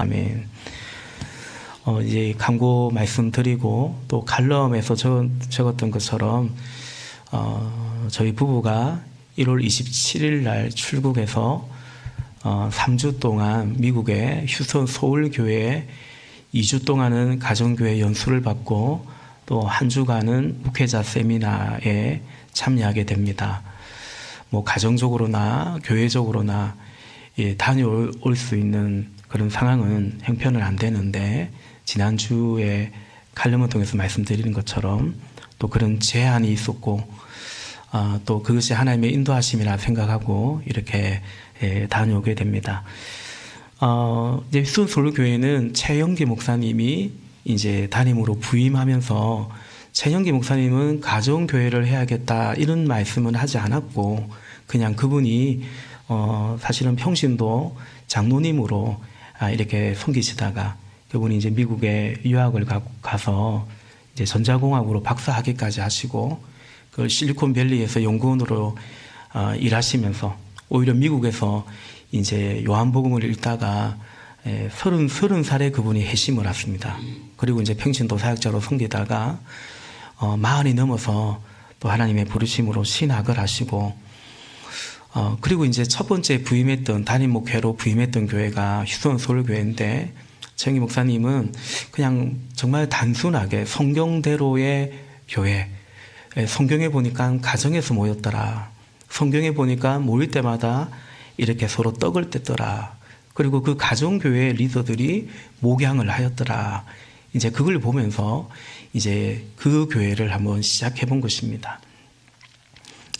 아멘. 이제 광고 말씀드리고 또 칼럼에서 적었던 것처럼 저희 부부가 1월 27일 날 출국해서 3주 동안 미국의 휴스턴 서울교회에 2주 동안은 가정교회 연수를 받고 또 한 주간은 목회자 세미나에 참여하게 됩니다. 뭐 가정적으로나 교회적으로나 다녀올 수 있는 그런 상황은 형편은 안 되는데, 지난주에 칼럼을 통해서 말씀드리는 것처럼 또 그런 제한이 있었고 또 그것이 하나님의 인도하심이라 생각하고 이렇게 다녀오게 됩니다. 이제 휴스턴 서울교회는 최영기 목사님이 이제 담임으로 부임하면서, 최영기 목사님은 가정교회를 해야겠다 이런 말씀은 하지 않았고, 그냥 그분이 사실은 평신도 장로님으로 이렇게 섬기시다가 그분이 이제 미국에 유학을 가서 이제 전자공학으로 박사학위까지 하시고, 그 실리콘밸리에서 연구원으로 일하시면서 오히려 미국에서 이제 요한복음을 읽다가 30살에 그분이 회심을 했습니다. 그리고 이제 평신도 사역자로 섬기다가 40이 넘어서 또 하나님의 부르심으로 신학을 하시고, 그리고 이제 첫 번째 부임했던 담임 목회로 부임했던 교회가 휴스턴 서울교회인데, 최영기 목사님은 그냥 정말 단순하게 성경대로의 교회, 성경에 보니까 가정에서 모였더라, 성경에 보니까 모일 때마다 이렇게 서로 떡을 뗐더라, 그리고 그 가정교회 리더들이 목양을 하였더라, 이제 그걸 보면서 이제 그 교회를 한번 시작해 본 것입니다.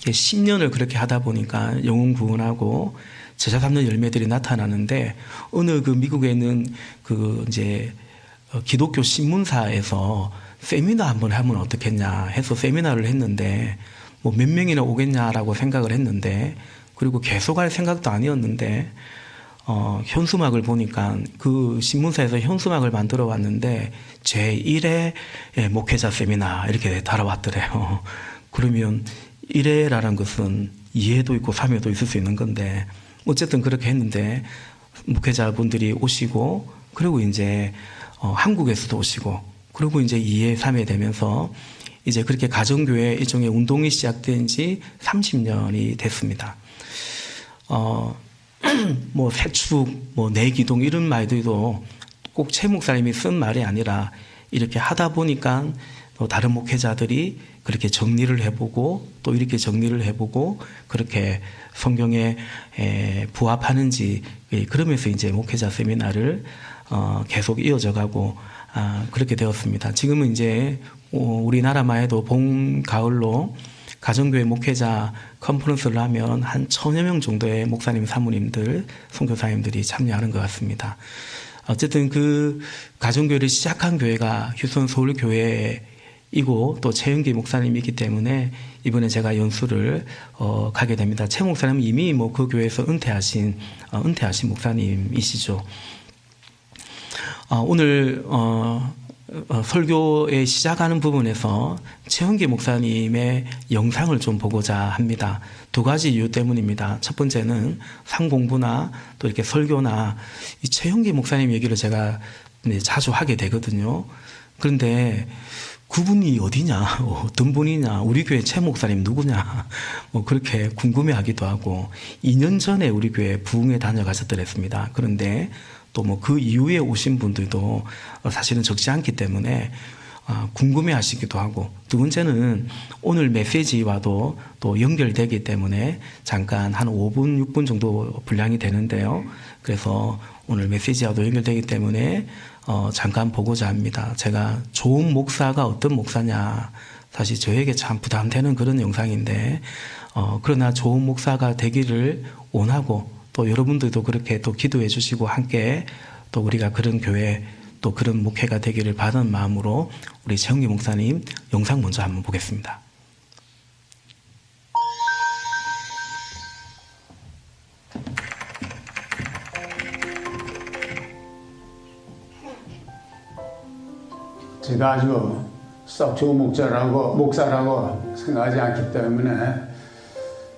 10년을 그렇게 하다 보니까 영혼 구원하고 제자 삼는 열매들이 나타나는데, 어느 그 미국에 있는 그 이제 기독교 신문사에서 세미나 한번 하면 어떻겠냐 해서 세미나를 했는데, 뭐 몇 명이나 오겠냐라고 생각을 했는데, 그리고 계속 할 생각도 아니었는데, 현수막을 보니까 그 신문사에서 현수막을 만들어 왔는데 제1회 목회자 세미나 이렇게 달아왔더래요. 그러면 1회라는 것은 2회도 있고 3회도 있을 수 있는 건데, 어쨌든 그렇게 했는데 목회자분들이 오시고, 그리고 이제 한국에서도 오시고, 그리고 이제 2회, 3회 되면서 이제 그렇게 가정교회 일종의 운동이 시작된 지 30년이 됐습니다. 뭐 세축, 뭐 내기동 이런 말들도 꼭 최 목사님이 쓴 말이 아니라 이렇게 하다 보니까 또 다른 목회자들이 그렇게 정리를 해보고 또 이렇게 정리를 해보고 그렇게 성경에 부합하는지, 그러면서 이제 목회자 세미나를 계속 이어져가고 그렇게 되었습니다. 지금은 이제 우리나라만 해도 봄, 가을로 가정교회 목회자 컨퍼런스를 하면 한 1000여 명 정도의 목사님, 사모님들, 선교사님들이 참여하는 것 같습니다. 어쨌든 그 가정교회를 시작한 교회가 휴스턴 서울교회이고 또 최영기 목사님이기 때문에 이번에 제가 연수를 가게 됩니다. 최 목사님은 이미 뭐 그 교회에서 은퇴하신 목사님이시죠. 오늘 설교에 시작하는 부분에서 최영기 목사님의 영상을 좀 보고자 합니다. 두 가지 이유 때문입니다. 첫 번째는 상공부나 또 이렇게 설교나 이 최영기 목사님 얘기를 제가 자주 하게 되거든요. 그런데 그분이 어디냐, 어떤 분이냐, 우리 교회 최 목사님 누구냐, 뭐 그렇게 궁금해하기도 하고, 2년 전에 우리 교회 부흥회 다녀가셨더랬습니다. 그런데 또 뭐 그 이후에 오신 분들도 사실은 적지 않기 때문에 궁금해 하시기도 하고, 두 번째는 오늘 메시지와도 또 연결되기 때문에 잠깐 한 5분, 6분 정도 분량이 되는데요. 그래서 오늘 메시지와도 연결되기 때문에 잠깐 보고자 합니다. 제가 좋은 목사가 어떤 목사냐, 사실 저에게 참 부담되는 그런 영상인데, 그러나 좋은 목사가 되기를 원하고, 또 여러분들도 그렇게 또 기도해 주시고 함께 또 우리가 그런 교회 또 그런 목회가 되기를 바라는 마음으로 우리 최영기 목사님 영상 먼저 한번 보겠습니다. 제가 아주 썩 좋은 목사라고 생각하지 않기 때문에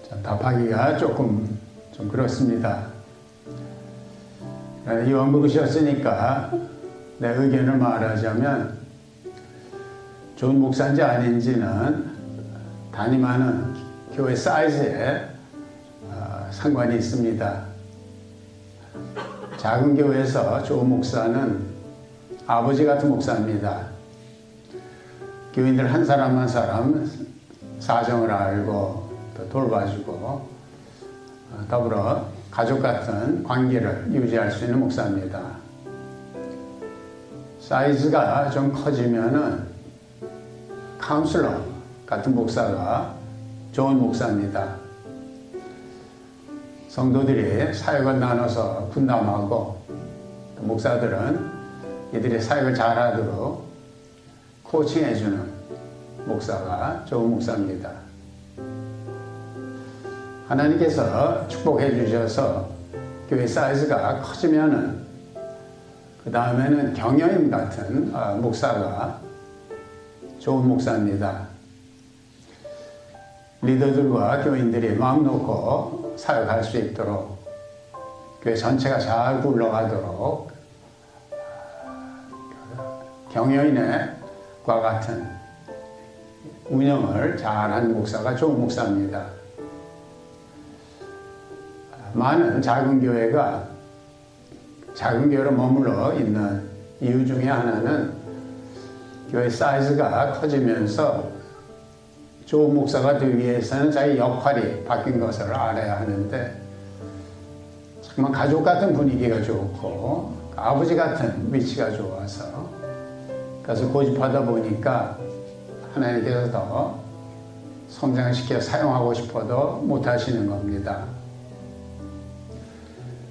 좀 답하기가 조금 좀 그렇습니다. 이왕 부르셨으니까 내 의견을 말하자면 좋은 목사인지 아닌지는 담임하는 교회 사이즈에 상관이 있습니다. 작은 교회에서 좋은 목사는 아버지 같은 목사입니다. 교인들 한 사람 한 사람 사정을 알고 또 돌봐주고 더불어 가족 같은 관계를 유지할 수 있는 목사입니다. 사이즈가 좀 커지면은 카운슬러 같은 목사가 좋은 목사입니다. 성도들이 사역을 나눠서 분담하고 목사들은 이들이 사역을 잘하도록 코칭해주는 목사가 좋은 목사입니다. 하나님께서 축복해 주셔서 교회 사이즈가 커지면은 그 다음에는 경영인 같은 목사가 좋은 목사입니다. 리더들과 교인들이 마음 놓고 사역할 수 있도록 교회 전체가 잘 굴러가도록 경영인과 같은 운영을 잘하는 목사가 좋은 목사입니다. 많은 작은 교회가 작은 교회로 머물러 있는 이유 중에 하나는 교회 사이즈가 커지면서 좋은 목사가 되기 위해서는 자기 역할이 바뀐 것을 알아야 하는데 정말 가족 같은 분위기가 좋고 아버지 같은 위치가 좋아서 그래서 고집하다 보니까 하나님께서 더 성장시켜 사용하고 싶어도 못하시는 겁니다.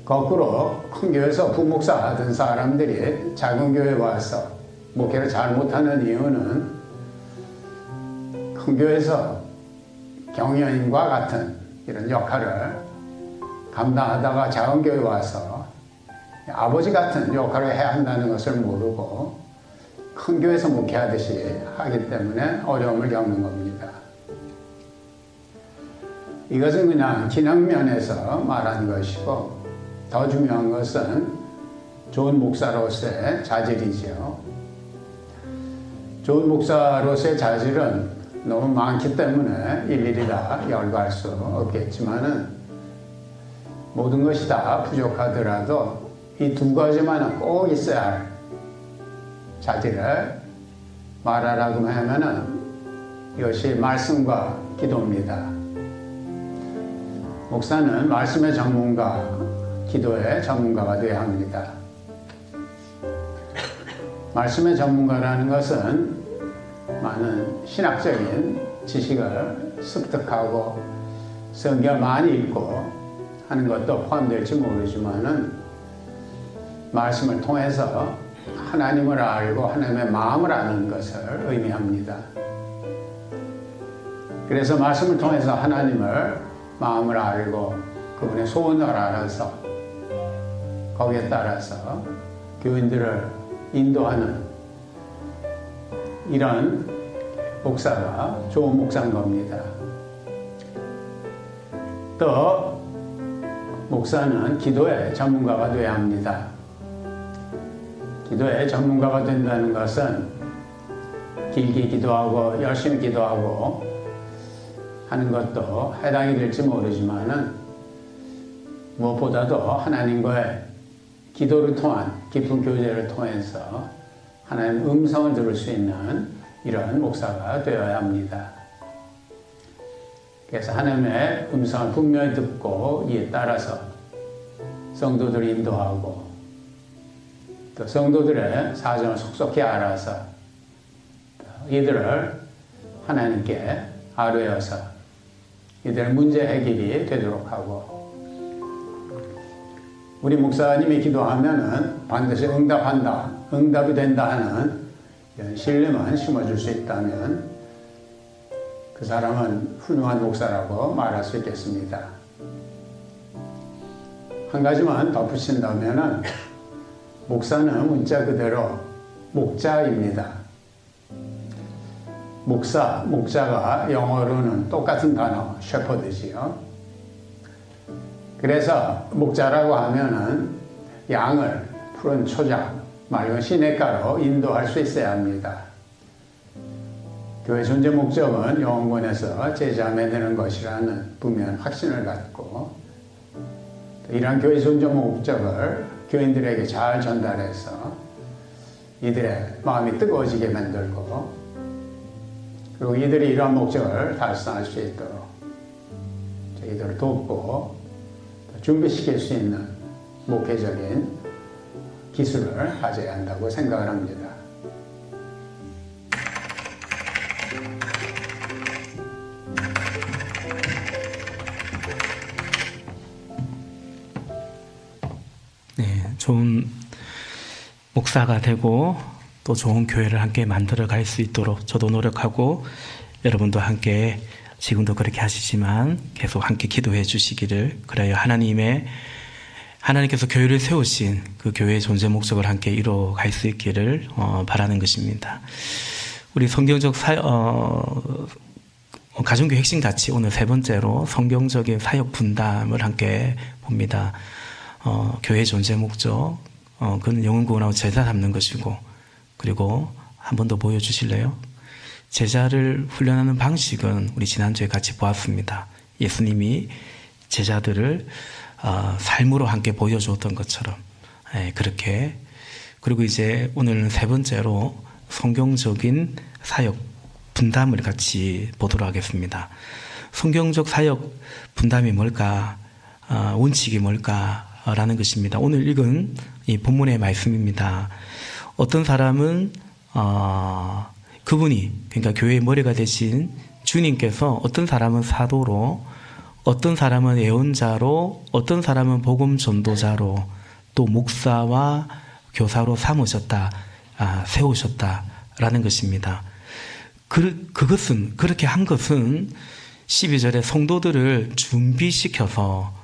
거꾸로 큰 교회에서 부목사 하던 사람들이 작은 교회에 와서 목회를 잘 못하는 이유는 큰 교회에서 경영인과 같은 이런 역할을 감당하다가 작은 교회에 와서 아버지 같은 역할을 해야 한다는 것을 모르고 큰 교회에서 목회하듯이 하기 때문에 어려움을 겪는 겁니다. 이것은 그냥 기능면에서 말하는 것이고 더 중요한 것은 좋은 목사로서의 자질이죠. 좋은 목사로서의 자질은 너무 많기 때문에 일일이 다 열거할 수 없겠지만은 모든 것이 다 부족하더라도 이 두 가지만은 꼭 있어야 할 자질을 말하라고 하면은 이것이 말씀과 기도입니다. 목사는 말씀의 전문가, 기도의 전문가가 되어야 합니다. 말씀의 전문가라는 것은 많은 신학적인 지식을 습득하고 성경을 많이 읽고 하는 것도 포함될지 모르지만은 말씀을 통해서 하나님을 알고 하나님의 마음을 아는 것을 의미합니다. 그래서 말씀을 통해서 하나님을 마음을 알고 그분의 소원을 알아서 거기에 따라서 교인들을 인도하는 이런 목사가 좋은 목사인 겁니다. 또 목사는 기도의 전문가가 되어야 합니다. 기도의 전문가가 된다는 것은 길게 기도하고 열심히 기도하고 하는 것도 해당이 될지 모르지만은 무엇보다도 하나님과의 기도를 통한 깊은 교제를 통해서 하나님의 음성을 들을 수 있는 이런 목사가 되어야 합니다. 그래서 하나님의 음성을 분명히 듣고 이에 따라서 성도들을 인도하고 또 성도들의 사정을 속속히 알아서 이들을 하나님께 아뢰어서 이들의 문제 해결이 되도록 하고 우리 목사님이 기도하면은 반드시 응답이 된다 하는 이런 신뢰만 심어줄 수 있다면 그 사람은 훌륭한 목사라고 말할 수 있겠습니다. 한 가지만 덧붙인다면은 목사는 문자 그대로 목자입니다. 목자가 영어로는 똑같은 단어, 셰퍼드지요. 그래서 목자라고 하면은 양을 푸른 초장, 맑은 시냇가로 인도할 수 있어야 합니다. 교회 존재 목적은 영원권에서 제자 맺는 것이라는 분명한 확신을 갖고 이러한 교회 존재 목적을 교인들에게 잘 전달해서 이들의 마음이 뜨거워지게 만들고 그리고 이들이 이러한 목적을 달성할 수 있도록 저희들을 돕고 준비시킬 수 있는 목회적인 기술을 가져야 한다고 생각을 합니다. 네, 좋은 목사가 되고 또 좋은 교회를 함께 만들어 갈 수 있도록 저도 노력하고 여러분도 함께 지금도 그렇게 하시지만 계속 함께 기도해 주시기를 그래야 하나님께서 교회를 세우신 그 교회의 존재 목적을 함께 이루어 갈 수 있기를 바라는 것입니다. 우리 성경적 가정교회 핵심 가치 오늘 세 번째로 성경적인 사역 분담을 함께 봅니다. 교회의 존재 목적, 그는 영혼 구원하고 제자 삼는 것이고 그리고 한 번 더 보여주실래요? 제자를 훈련하는 방식은 우리 지난주에 같이 보았습니다. 예수님이 제자들을 삶으로 함께 보여주었던 것처럼 그렇게 그리고 이제 오늘은 세 번째로 성경적인 사역 분담을 같이 보도록 하겠습니다. 성경적 사역 분담이 뭘까? 원칙이 뭘까라는 것입니다. 오늘 읽은 이 본문의 말씀입니다. 어떤 사람은 그분이 그러니까 교회의 머리가 되신 주님께서 어떤 사람은 사도로 어떤 사람은 예언자로 어떤 사람은 복음 전도자로 또 목사와 교사로 삼으셨다 세우셨다라는 것입니다. 그것은 그렇게 한 것은 12절에 성도들을 준비시켜서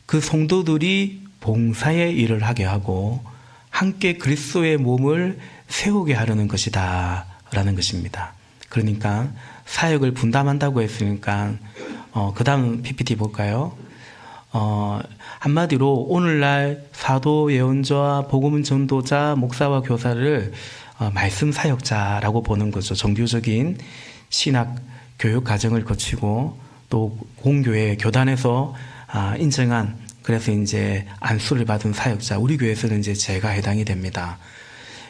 그 성도들이 봉사의 일을 하게 하고 함께 그리스도의 몸을 세우게 하려는 것이다 라는 것입니다. 그러니까 사역을 분담한다고 했으니까 그 다음 PPT 볼까요? 한마디로 오늘날 사도, 예언자, 복음 전도자, 목사와 교사를 말씀 사역자라고 보는 거죠. 정규적인 신학 교육 과정을 거치고 또 공교회 교단에서 인정한 그래서 이제 안수를 받은 사역자, 우리 교회에서는 이제 제가 해당이 됩니다.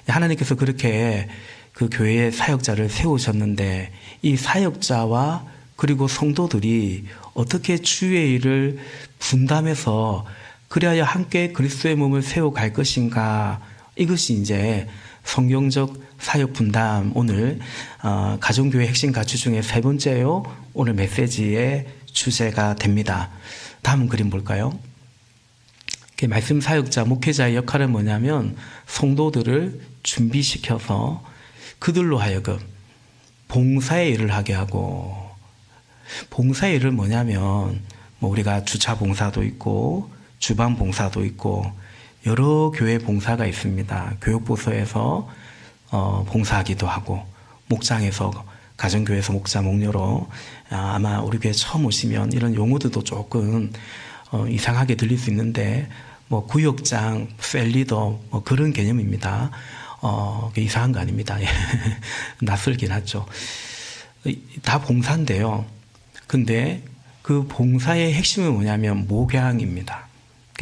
하나님께서 그렇게 그 교회의 사역자를 세우셨는데 이 사역자와 그리고 성도들이 어떻게 주의 일을 분담해서 그리하여 함께 그리스도의 몸을 세워갈 것인가, 이것이 이제 성경적 사역 분담, 오늘 가정교회 핵심 가치 중에 세 번째요, 오늘 메시지의 주제가 됩니다. 다음 그림 볼까요? 말씀 사역자, 목회자의 역할은 뭐냐면 성도들을 준비시켜서 그들로 하여금 봉사의 일을 하게 하고, 봉사의 일을 뭐냐면 우리가 주차 봉사도 있고 주방 봉사도 있고 여러 교회 봉사가 있습니다. 교육부서에서 봉사하기도 하고 목장에서 가정교회에서 목자 목녀로 아마 우리 교회 처음 오시면 이런 용어들도 조금 이상하게 들릴 수 있는데 구역장, 셀리더 그런 개념입니다. 이상한 거 아닙니다. 낯설긴 하죠. 다 봉사인데요. 근데 그 봉사의 핵심은 뭐냐면 목양입니다.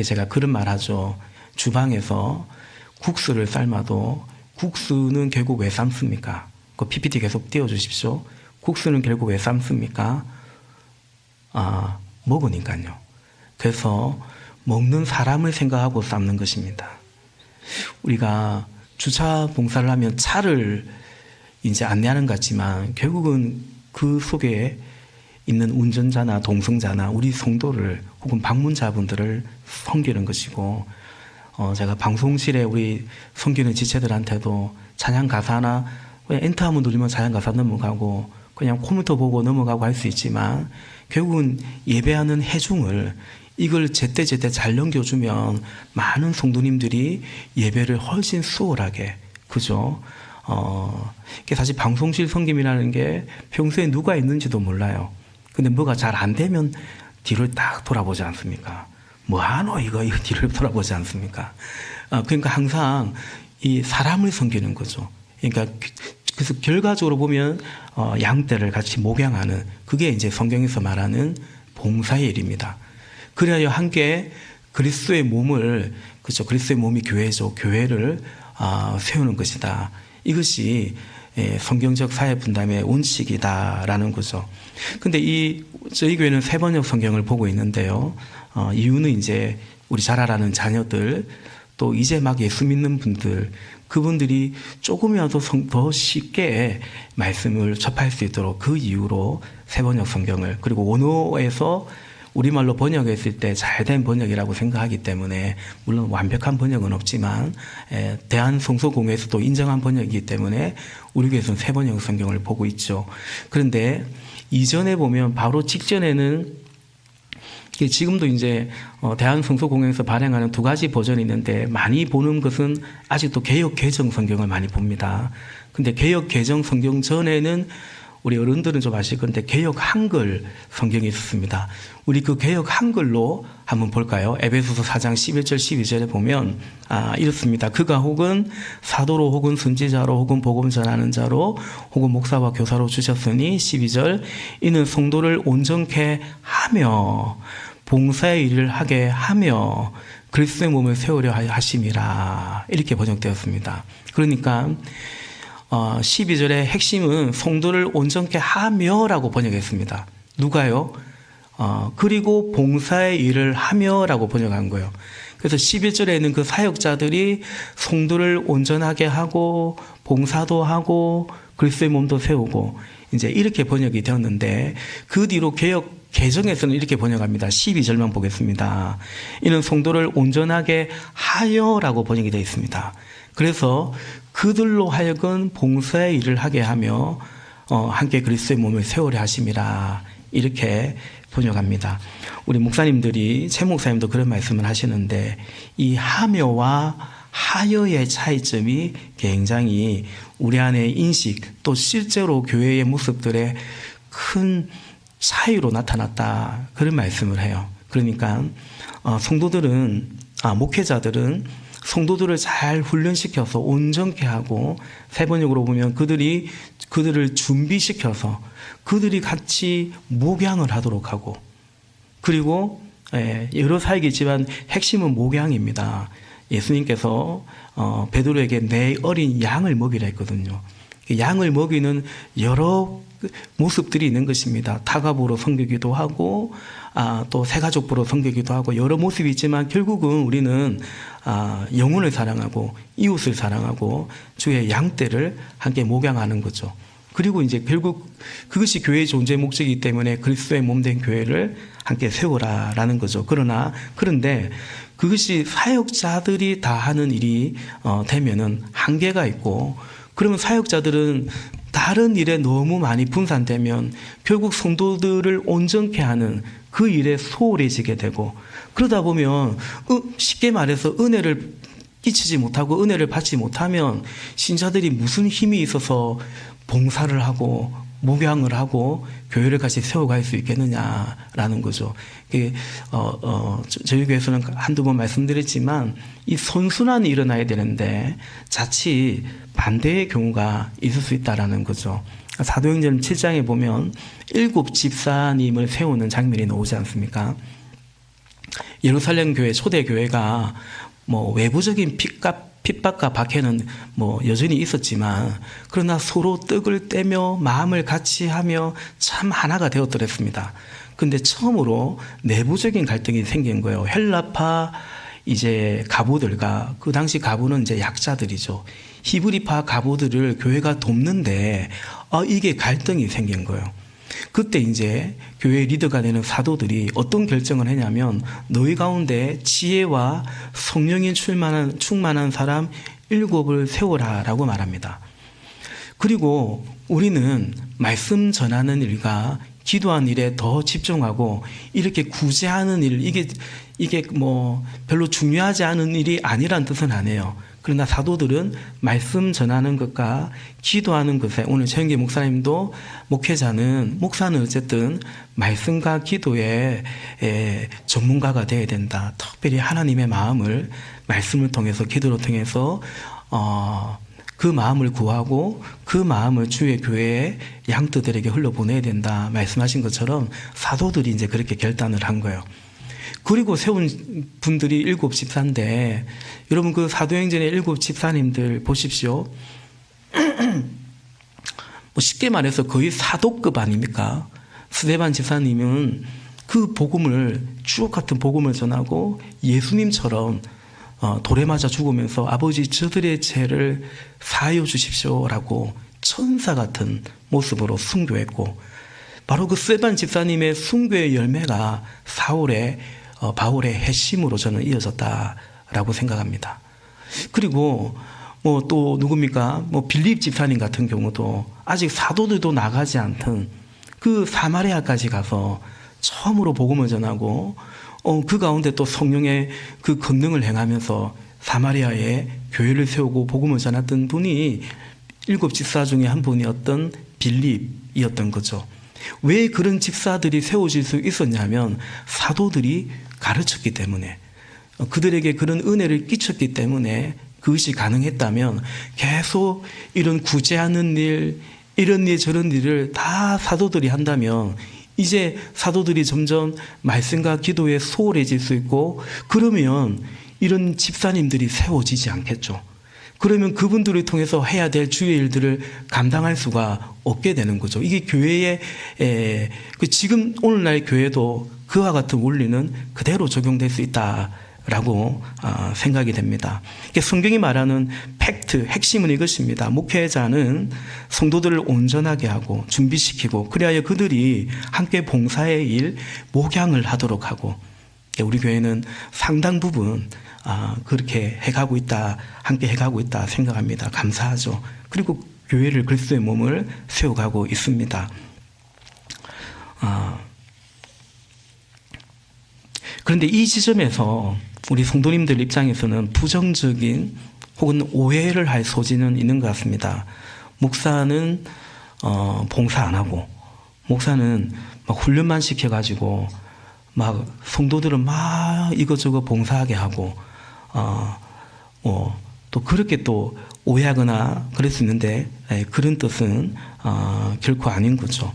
제가 그런 말 하죠. 주방에서 국수를 삶아도 국수는 결국 왜 삶습니까? 그 PPT 계속 띄워주십시오. 국수는 결국 왜 삶습니까? 먹으니까요. 그래서 먹는 사람을 생각하고 삶는 것입니다. 우리가 주차 봉사를 하면 차를 이제 안내하는 것 같지만 결국은 그 속에 있는 운전자나 동승자나 우리 성도를 혹은 방문자분들을 섬기는 것이고, 제가 방송실에 우리 섬기는 지체들한테도 찬양 가사나 그냥 엔터하면 누르면 찬양 가사 넘어가고 그냥 컴퓨터 보고 넘어가고 할 수 있지만 결국은 예배하는 해중을 이걸 제때제때 잘 넘겨주면 많은 성도님들이 예배를 훨씬 수월하게, 그죠? 사실 방송실 섬김이라는 게 평소에 누가 있는지도 몰라요. 근데 뭐가 잘 안 되면 뒤를 딱 돌아보지 않습니까? 뭐하노 이거 뒤를 돌아보지 않습니까? 그러니까 항상 이 사람을 섬기는 거죠. 그러니까 그래서 결과적으로 보면 양떼를 같이 목양하는 그게 이제 성경에서 말하는 봉사의 일입니다. 그래야 함께 그리스도의 몸을 그렇죠. 그리스도의 몸이 교회죠. 교회를 세우는 것이다. 이것이 성경적 사회 분담의 원칙이다라는 거죠. 근데 저희 교회는 세번역 성경을 보고 있는데요. 이유는 이제 우리 잘 알아는 자녀들 또 이제 막 예수 믿는 분들 그분들이 조금이라도 더 쉽게 말씀을 접할 수 있도록 그 이유로 세번역 성경을 그리고 원어에서 우리말로 번역했을 때 잘된 번역이라고 생각하기 때문에 물론 완벽한 번역은 없지만 대한성서공회에서도 인정한 번역이기 때문에 우리 교회에서는 세번역 성경을 보고 있죠. 그런데 이전에 보면 바로 직전에는 지금도 이제 대한성서공회에서 발행하는 2가지 버전이 있는데 많이 보는 것은 아직도 개역 개정 성경을 많이 봅니다. 근데 개역 개정 성경 전에는 우리 어른들은 좀 아실 건데 개역 한글 성경이 있었습니다. 우리 그 개역 한글로 한번 볼까요? 에베소서 4장 11절 12절에 보면 이렇습니다. 그가 혹은 사도로 혹은 선지자로 혹은 복음 전하는 자로 혹은 목사와 교사로 주셨으니 12절 이는 성도를 온전케 하며 봉사의 일을 하게 하며 그리스도의 몸을 세우려 하심이라 이렇게 번역되었습니다. 그러니까 12절의 핵심은 성도를 온전케 하며라고 번역했습니다. 누가요? 그리고 봉사의 일을 하며라고 번역한 거예요. 그래서 11절에는 그 사역자들이 성도를 온전하게 하고 봉사도 하고 그리스도의 몸도 세우고 이제 이렇게 번역이 되었는데 그 뒤로 개역 개정에서는 이렇게 번역합니다. 12절만 보겠습니다. 이는 성도를 온전하게 하여라고 번역이 되어 있습니다. 그래서 그들로 하여금 봉사의 일을 하게 하며 함께 그리스도의 몸을 세우려 하심이라 이렇게 번역합니다. 우리 목사님들이 최 목사님도 그런 말씀을 하시는데 이 하며와 하여의 차이점이 굉장히 우리 안의 인식 또 실제로 교회의 모습들의 큰 차이로 나타났다 그런 말씀을 해요. 그러니까 성도들은 목회자들은 성도들을 잘 훈련시켜서 온전케 하고 세번역으로 보면 그들을 준비시켜서 그들이 같이 목양을 하도록 하고 그리고 여러 사역이 있지만 핵심은 목양입니다. 예수님께서 베드로에게 내 어린 양을 먹이라 했거든요. 양을 먹이는 여러 모습들이 있는 것입니다. 타갑으로 섬기기도 하고 또 새가족부로 섬기기도 하고 여러 모습이 있지만 결국은 우리는 영혼을 사랑하고 이웃을 사랑하고 주의 양떼를 함께 목양하는 거죠. 그리고 이제 결국 그것이 교회의 존재 목적이기 때문에 그리스도의 몸된 교회를 함께 세우라라는 거죠. 그런데 그것이 사역자들이 다 하는 일이 되면은 한계가 있고 그러면 사역자들은 다른 일에 너무 많이 분산되면 결국 성도들을 온전케 하는 그 일에 소홀해지게 되고 그러다 보면 쉽게 말해서 은혜를 끼치지 못하고 은혜를 받지 못하면 신자들이 무슨 힘이 있어서 봉사를 하고 목양을 하고 교회를 같이 세워갈 수 있겠느냐라는 거죠. 저희 교회에서는 한두 번 말씀드렸지만 이 선순환이 일어나야 되는데 자칫 반대의 경우가 있을 수 있다라는 거죠. 사도행전 7장에 보면 7 집사님을 세우는 장면이 나오지 않습니까? 예루살렘 교회 초대 교회가 외부적인 핍박과 박해는 여전히 있었지만 그러나 서로 떡을 떼며 마음을 같이 하며 참 하나가 되었더랬습니다. 근데 처음으로 내부적인 갈등이 생긴 거예요. 헬라파 이제 가부들과 그 당시 가부는 이제 약자들이죠. 히브리파 가부들을 교회가 돕는데 이게 갈등이 생긴 거예요. 그때 이제 교회 리더가 되는 사도들이 어떤 결정을 했냐면 너희 가운데 지혜와 성령이 충만한 사람 7을 세우라라고 말합니다. 그리고 우리는 말씀 전하는 일과 기도하는 일에 더 집중하고 이렇게 구제하는 일 이게 별로 중요하지 않은 일이 아니란 뜻은 아니에요. 그러나 사도들은 말씀 전하는 것과 기도하는 것에, 오늘 최영기 목사님도 목사는 어쨌든 말씀과 기도의 전문가가 되어야 된다. 특별히 하나님의 마음을 말씀을 통해서, 기도를 통해서 그 마음을 구하고 그 마음을 주의 교회의 양떼들에게 흘려보내야 된다 말씀하신 것처럼 사도들이 이제 그렇게 결단을 한 거예요. 그리고 세운 분들이 7 집사인데, 여러분 그 사도행전의 7 집사님들 보십시오. 뭐 쉽게 말해서 거의 사도급 아닙니까? 스데반 집사님은 그 복음을, 주옥 같은 복음을 전하고 예수님처럼 돌에 맞아 죽으면서 아버지 저들의 죄를 사하여 주십시오라고 천사 같은 모습으로 순교했고, 바로 그 스데반 집사님의 순교의 열매가 바울의 회심으로 저는 이어졌다라고 생각합니다. 그리고 뭐 또 누굽니까? 뭐 빌립 집사님 같은 경우도 아직 사도들도 나가지 않던 그 사마리아까지 가서 처음으로 복음을 전하고 그 가운데 또 성령의 그 권능을 행하면서 사마리아에 교회를 세우고 복음을 전했던 분이 7 집사 중에 한 분이었던 빌립이었던 거죠. 왜 그런 집사들이 세워질 수 있었냐면 사도들이 가르쳤기 때문에, 그들에게 그런 은혜를 끼쳤기 때문에 그것이 가능했다면, 계속 이런 구제하는 일, 이런 일 저런 일을 다 사도들이 한다면 이제 사도들이 점점 말씀과 기도에 소홀해질 수 있고, 그러면 이런 집사님들이 세워지지 않겠죠. 그러면 그분들을 통해서 해야 될 주의 일들을 감당할 수가 없게 되는 거죠. 이게 교회의 지금 오늘날 교회도 그와 같은 원리는 그대로 적용될 수 있다라고 생각이 됩니다. 성경이 말하는 팩트, 핵심은 이것입니다. 목회자는 성도들을 온전하게 하고 준비시키고, 그리하여 그들이 함께 봉사의 일, 목양을 하도록 하고, 우리 교회는 상당 부분 그렇게 함께 해가고 있다 생각합니다. 감사하죠. 그리고 교회를 그리스도의 몸을 세워가고 있습니다. 그런데 이 지점에서 우리 성도님들 입장에서는 부정적인 혹은 오해를 할 소지는 있는 것 같습니다. 목사는 봉사 안 하고, 목사는 막 훈련만 시켜가지고 막 성도들은 막 이것저것 봉사하게 하고, 또 그렇게 또 오해하거나 그럴 수 있는데, 그런 뜻은 결코 아닌 거죠.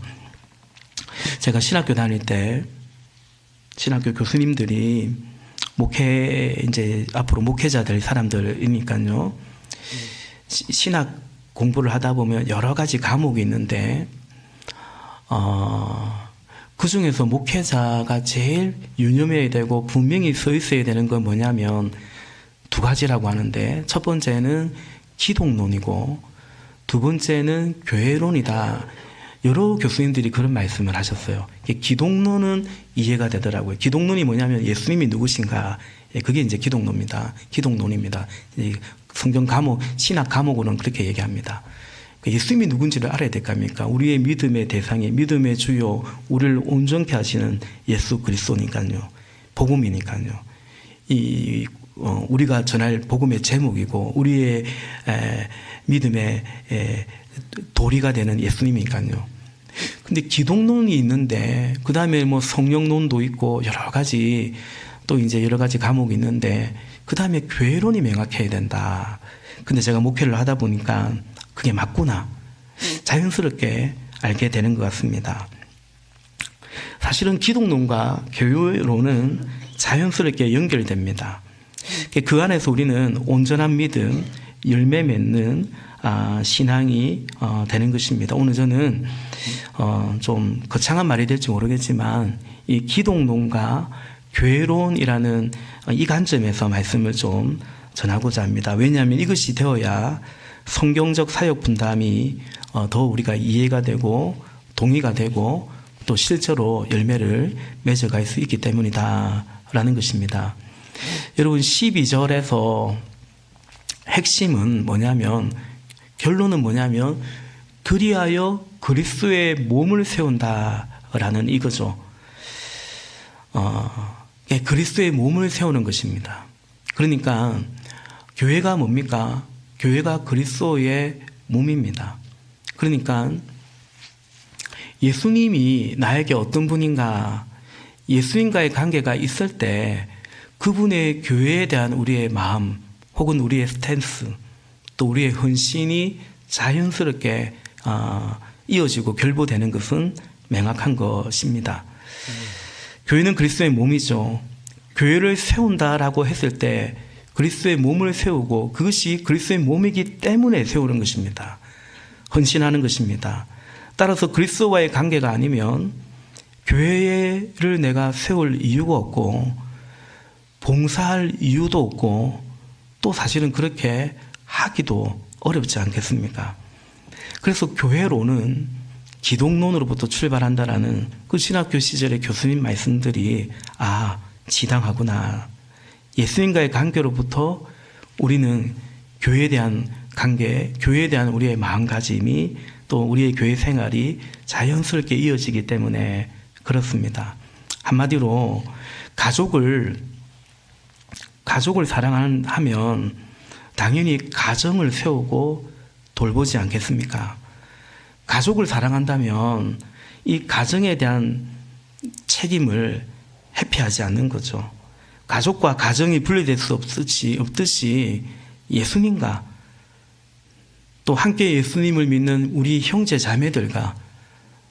제가 신학교 다닐 때 신학교 교수님들이 이제 앞으로 목회자 될 사람들이니까요, 신학 공부를 하다 보면 여러 가지 과목이 있는데, 그 중에서 목회자가 제일 유념해야 되고 분명히 서 있어야 되는 건 뭐냐면 2 가지라고 하는데, 첫 번째는 기독론이고 두 번째는 교회론이다. 여러 교수님들이 그런 말씀을 하셨어요. 기독론은 이해가 되더라고요. 기독론이 뭐냐면 예수님이 누구신가, 그게 이제 기독론입니다. 성경 과목, 신학 과목으로는 그렇게 얘기합니다. 예수님이 누군지를 알아야 될 거 아닙니까? 우리의 믿음의 대상이, 믿음의 주요, 우리를 온전케 하시는 예수 그리스도니까요. 복음이니까요. 우리가 전할 복음의 제목이고 우리의 믿음의 도리가 되는 예수님이니까요. 근데 기독론이 있는데, 그 다음에 뭐 성령론도 있고 여러 가지 과목이 있는데, 그 다음에 교회론이 명확해야 된다. 근데 제가 목회를 하다 보니까 그게 맞구나, 자연스럽게 알게 되는 것 같습니다. 사실은 기독론과 교회론은 자연스럽게 연결됩니다. 그 안에서 우리는 온전한 믿음, 열매 맺는 신앙이 되는 것입니다. 오늘 저는 좀 거창한 말이 될지 모르겠지만 이 기독론과 교회론이라는 이 관점에서 말씀을 좀 전하고자 합니다. 왜냐하면 이것이 되어야 성경적 사역 분담이 더 우리가 이해가 되고 동의가 되고 또 실제로 열매를 맺어갈 수 있기 때문이다라는 것입니다. 여러분 12절에서 핵심은 뭐냐면, 결론은 뭐냐면 그리하여 그리스도의 몸을 세운다라는 이거죠. 그리스도의 몸을 세우는 것입니다. 그러니까 교회가 뭡니까? 교회가 그리스도의 몸입니다. 그러니까 예수님이 나에게 어떤 분인가, 예수님과의 관계가 있을 때 그분의 교회에 대한 우리의 마음 혹은 우리의 스탠스 또 우리의 헌신이 자연스럽게 이어지고 결부되는 것은 명확한 것입니다. 교회는 그리스도의 몸이죠. 교회를 세운다라고 했을 때 그리스도의 몸을 세우고 그것이 그리스도의 몸이기 때문에 세우는 것입니다. 헌신하는 것입니다. 따라서 그리스도와의 관계가 아니면 교회를 내가 세울 이유가 없고 봉사할 이유도 없고 또 사실은 그렇게 하기도 어렵지 않겠습니까? 그래서 교회로는 기독론으로부터 출발한다라는 그 신학교 시절의 교수님 말씀들이 지당하구나. 예수님과의 관계로부터 우리는 교회에 대한 관계, 교회에 대한 우리의 마음가짐이 또 우리의 교회 생활이 자연스럽게 이어지기 때문에 그렇습니다. 한마디로 가족을 사랑하면 당연히 가정을 세우고 돌보지 않겠습니까? 가족을 사랑한다면 이 가정에 대한 책임을 회피하지 않는 거죠. 가족과 가정이 분리될 수 없듯이 예수님과 또 함께 예수님을 믿는 우리 형제 자매들과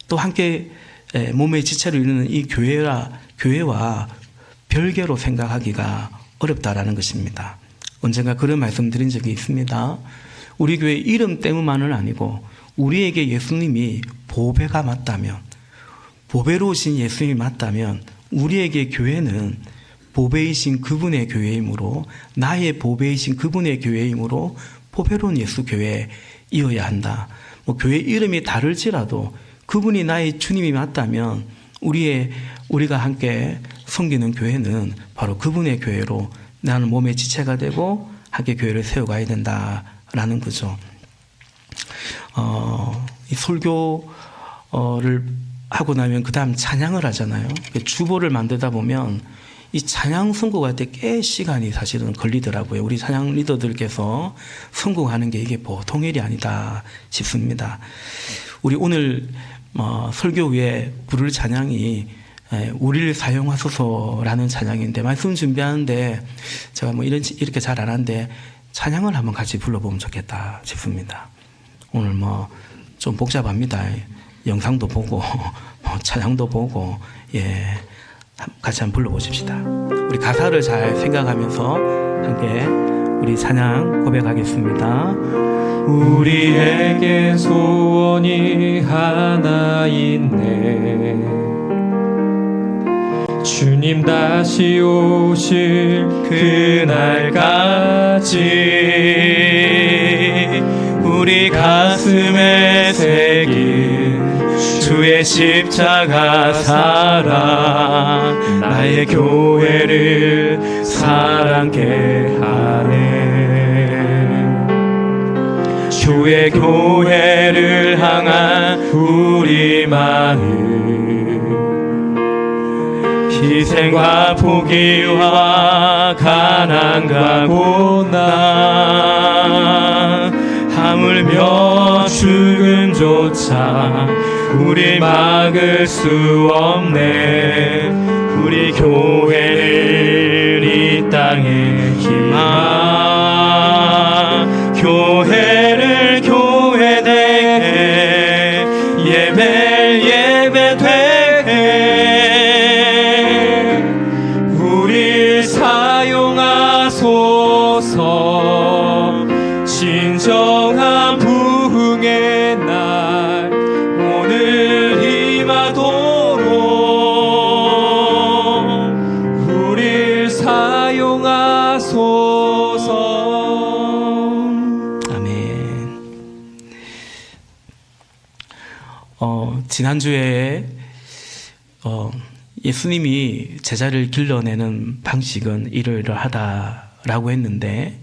또 함께 몸의 지체를 이루는 이 교회와 별개로 생각하기가 어렵다라는 것입니다. 언젠가 그런 말씀 드린 적이 있습니다. 우리 교회 이름 때문만은 아니고 우리에게 예수님이 보배가 맞다면, 보배로우신 예수님이 맞다면 우리에게 교회는 보배이신 그분의 교회이므로, 나의 보배이신 그분의 교회이므로 보배로운 예수 교회이어야 한다. 교회 이름이 다를지라도 그분이 나의 주님이 맞다면 우리가 함께 섬기는 교회는 바로 그분의 교회로 나는 몸의 지체가 되고 함께 교회를 세워가야 된다라는 거죠. 이 설교를 하고 나면 그 다음 찬양을 하잖아요. 주보를 만들다 보면 이 찬양 선곡할 때 꽤 시간이 사실은 걸리더라고요. 우리 찬양 리더들께서 선곡하는 게 이게 보통 일이 아니다 싶습니다. 우리 오늘 설교 후에 부를 찬양이 우리를 사용하소서라는 찬양인데, 말씀 준비하는데 제가 이렇게 잘 안 하는데 찬양을 한번 같이 불러보면 좋겠다 싶습니다. 오늘 좀 복잡합니다. 영상도 보고 찬양도 보고 같이 한번 불러보십시다. 우리 가사를 잘 생각하면서 함께 우리 찬양 고백하겠습니다. 우리에게 소원이 하나 있네. 주님 다시 오실 그날까지 우리 가슴에 새긴 주의 십자가 사랑, 나의 교회를 사랑케 하네. 주의 교회를 향한 우리 마음, 희생과 포기와 가난과 고난, 하물며 죽음조차 우리 막을 수 없네. 우리 교회를 이 땅에 희망, 교회를 교회되게, 예배를 예배되게 우릴 사용하소서. 진정한 부흥의 날 오늘 임하도록 우릴 사용하소서. 아멘. 지난주에 예수님이 제자를 길러내는 방식은 이러이러하다라고 했는데,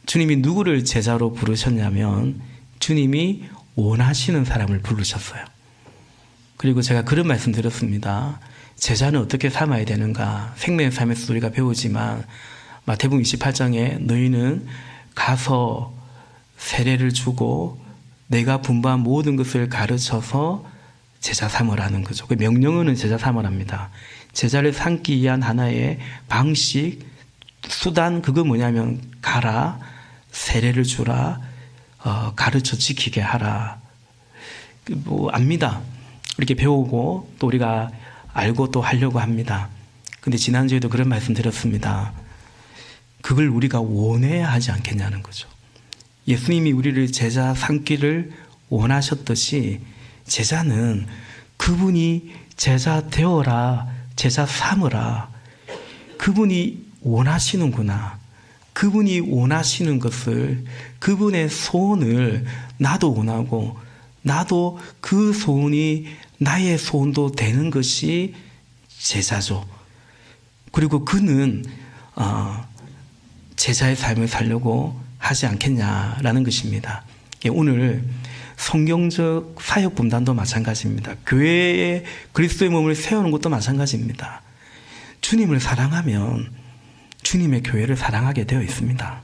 주님이 누구를 제자로 부르셨냐면 주님이 원하시는 사람을 부르셨어요. 그리고 제가 그런 말씀 드렸습니다. 제자는 어떻게 삼아야 되는가? 생명의 삶에서 우리가 배우지만 마태복음 28장에 너희는 가서 세례를 주고 내가 분부한 모든 것을 가르쳐서 제자 삼으라는 거죠. 그 명령어는 제자 삼으랍니다. 제자를 삼기 위한 하나의 방식, 수단, 그거 뭐냐면 가라, 세례를 주라, 가르쳐 지키게 하라. 뭐 압니다. 이렇게 배우고 또 우리가 알고 또 하려고 합니다. 근데 지난주에도 그런 말씀 드렸습니다. 그걸 우리가 원해야 하지 않겠냐는 거죠. 예수님이 우리를 제자 삼기를 원하셨듯이 제자는 그분이 제자 되어라, 제자 삼으라. 그분이 원하시는구나. 그분이 원하시는 것을, 그분의 소원을 나도 원하고 나도 그 소원이 나의 소원도 되는 것이 제자죠. 그리고 그는 제자의 삶을 살려고 하지 않겠냐라는 것입니다. 오늘 성경적 사역 분단도 마찬가지입니다. 교회에 그리스도의 몸을 세우는 것도 마찬가지입니다. 주님을 사랑하면 주님의 교회를 사랑하게 되어 있습니다.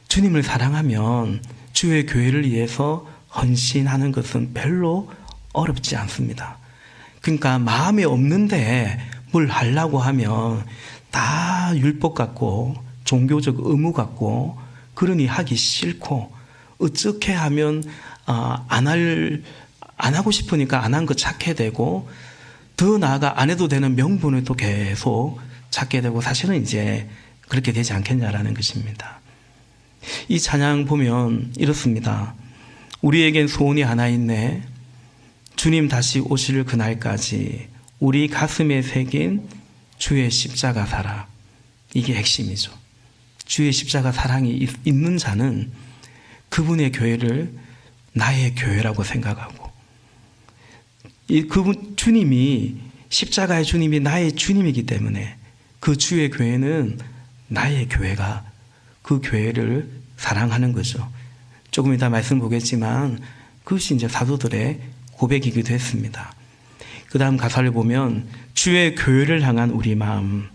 주님을 사랑하면 주의 교회를 위해서 헌신하는 것은 별로 어렵지 않습니다. 그러니까 마음에 없는데 뭘 하려고 하면 다 율법 같고 종교적 의무 같고 그러니 하기 싫고 어떻게 하면 안 하고 싶으니까 안 한 거 찾게 되고 더 나아가 안 해도 되는 명분을 또 계속 찾게 되고 사실은 이제 그렇게 되지 않겠냐라는 것입니다. 이 찬양 보면 이렇습니다. 우리에겐 소원이 하나 있네. 주님 다시 오실 그날까지 우리 가슴에 새긴 주의 십자가 사랑. 이게 핵심이죠. 주의 십자가 사랑이 있는 자는 그분의 교회를 나의 교회라고 생각하고 그분 주님이 십자가의 주님이 나의 주님이기 때문에 그 주의 교회는 나의 교회가 그 교회를 사랑하는 거죠. 조금 이따 말씀 보겠지만 그것이 이제 사도들의 고백이기도 했습니다. 그 다음 가사를 보면 주의 교회를 향한 우리 마음,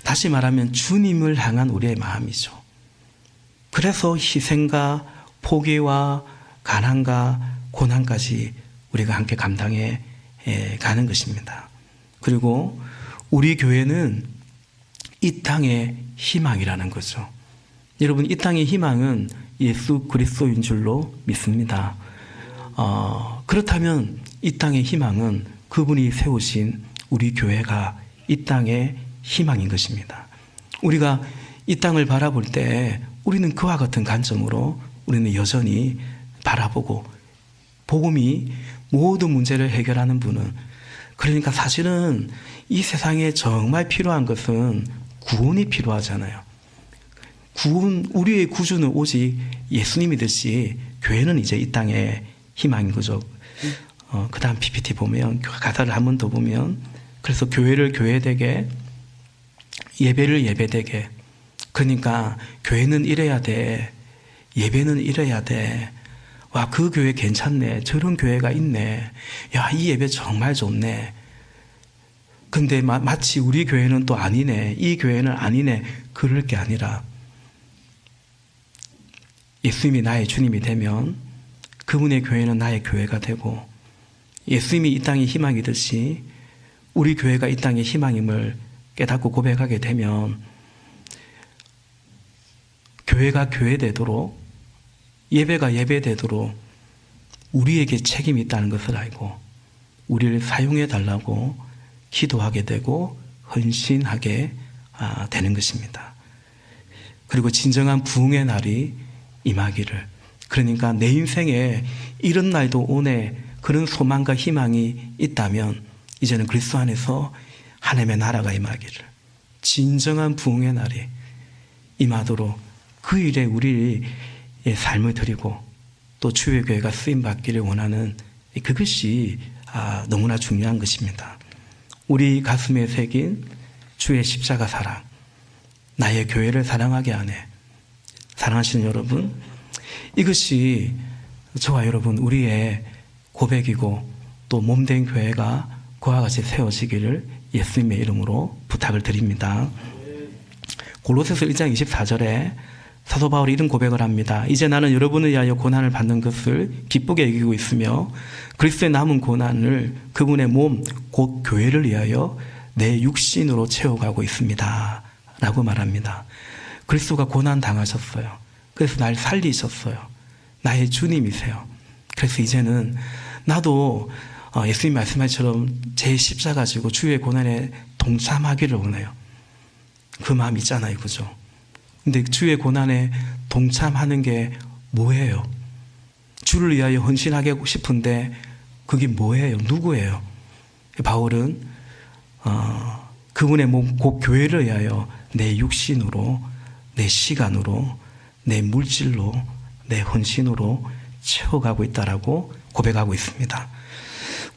다시 말하면 주님을 향한 우리의 마음이죠. 그래서 희생과 포기와 가난과 고난까지 우리가 함께 감당해 가는 것입니다. 그리고 우리 교회는 이 땅의 희망이라는 거죠. 여러분, 이 땅의 희망은 예수 그리스도인 줄로 믿습니다. 그렇다면 이 땅의 희망은 그분이 세우신 우리 교회가 이 땅의 희망인 것입니다. 우리가 이 땅을 바라볼 때 우리는 그와 같은 관점으로 우리는 여전히 바라보고 복음이 모든 문제를 해결하는 분은, 그러니까 사실은 이 세상에 정말 필요한 것은 구원이 필요하잖아요. 구원, 우리의 구주는 오직 예수님이듯이 교회는 이제 이 땅의 희망인 거죠. 그 다음 PPT 보면 가사를 한 번 더 보면 그래서 교회를 교회되게 예배를 예배되게, 그러니까 교회는 이래야 돼, 예배는 이래야 돼. 와, 그 교회 괜찮네, 저런 교회가 있네, 야, 이 예배 정말 좋네. 근데 마치 우리 교회는 또 아니네, 이 교회는 아니네, 그럴 게 아니라 예수님이 나의 주님이 되면 그분의 교회는 나의 교회가 되고, 예수님이 이 땅의 희망이듯이 우리 교회가 이 땅의 희망임을 깨닫고 고백하게 되면 교회가 교회되도록, 예배가 예배되도록 우리에게 책임이 있다는 것을 알고 우리를 사용해 달라고 기도하게 되고 헌신하게 되는 것입니다. 그리고 진정한 부흥의 날이 임하기를, 그러니까 내 인생에 이런 날도 오네, 그런 소망과 희망이 있다면 이제는 그리스도 안에서 하나님의 나라가 임하기를, 진정한 부흥의 날이 임하도록 그 일에 우리의 삶을 드리고 또 주의 교회가 쓰임받기를 원하는 그것이 너무나 중요한 것입니다. 우리 가슴에 새긴 주의 십자가 사랑, 나의 교회를 사랑하게 하네. 사랑하시는 여러분, 이것이 저와 여러분 우리의 고백이고 또 몸된 교회가 그와 같이 세워지기를 예수님의 이름으로 부탁을 드립니다. 골로새서 1장 24절에 사도 바울이 이런 고백을 합니다. 이제 나는 여러분을 위하여 고난을 받는 것을 기쁘게 여기고 있으며 그리스도의 남은 고난을 그분의 몸, 곧 교회를 위하여 내 육신으로 채워가고 있습니다. 라고 말합니다. 그리스도가 고난 당하셨어요. 그래서 날 살리셨어요. 나의 주님이세요. 그래서 이제는 나도 예수님 말씀하신처럼 제 십자가 지고 주의 고난에 동참하기를 원해요. 그 마음 있잖아요. 그죠? 근데 주의 고난에 동참하는 게 뭐예요? 주를 위하여 헌신하고 싶은데 그게 뭐예요? 누구예요? 바울은 그분의 몸, 곧 교회를 위하여 내 육신으로, 내 시간으로, 내 물질로, 내 헌신으로 채워가고 있다라고 고백하고 있습니다.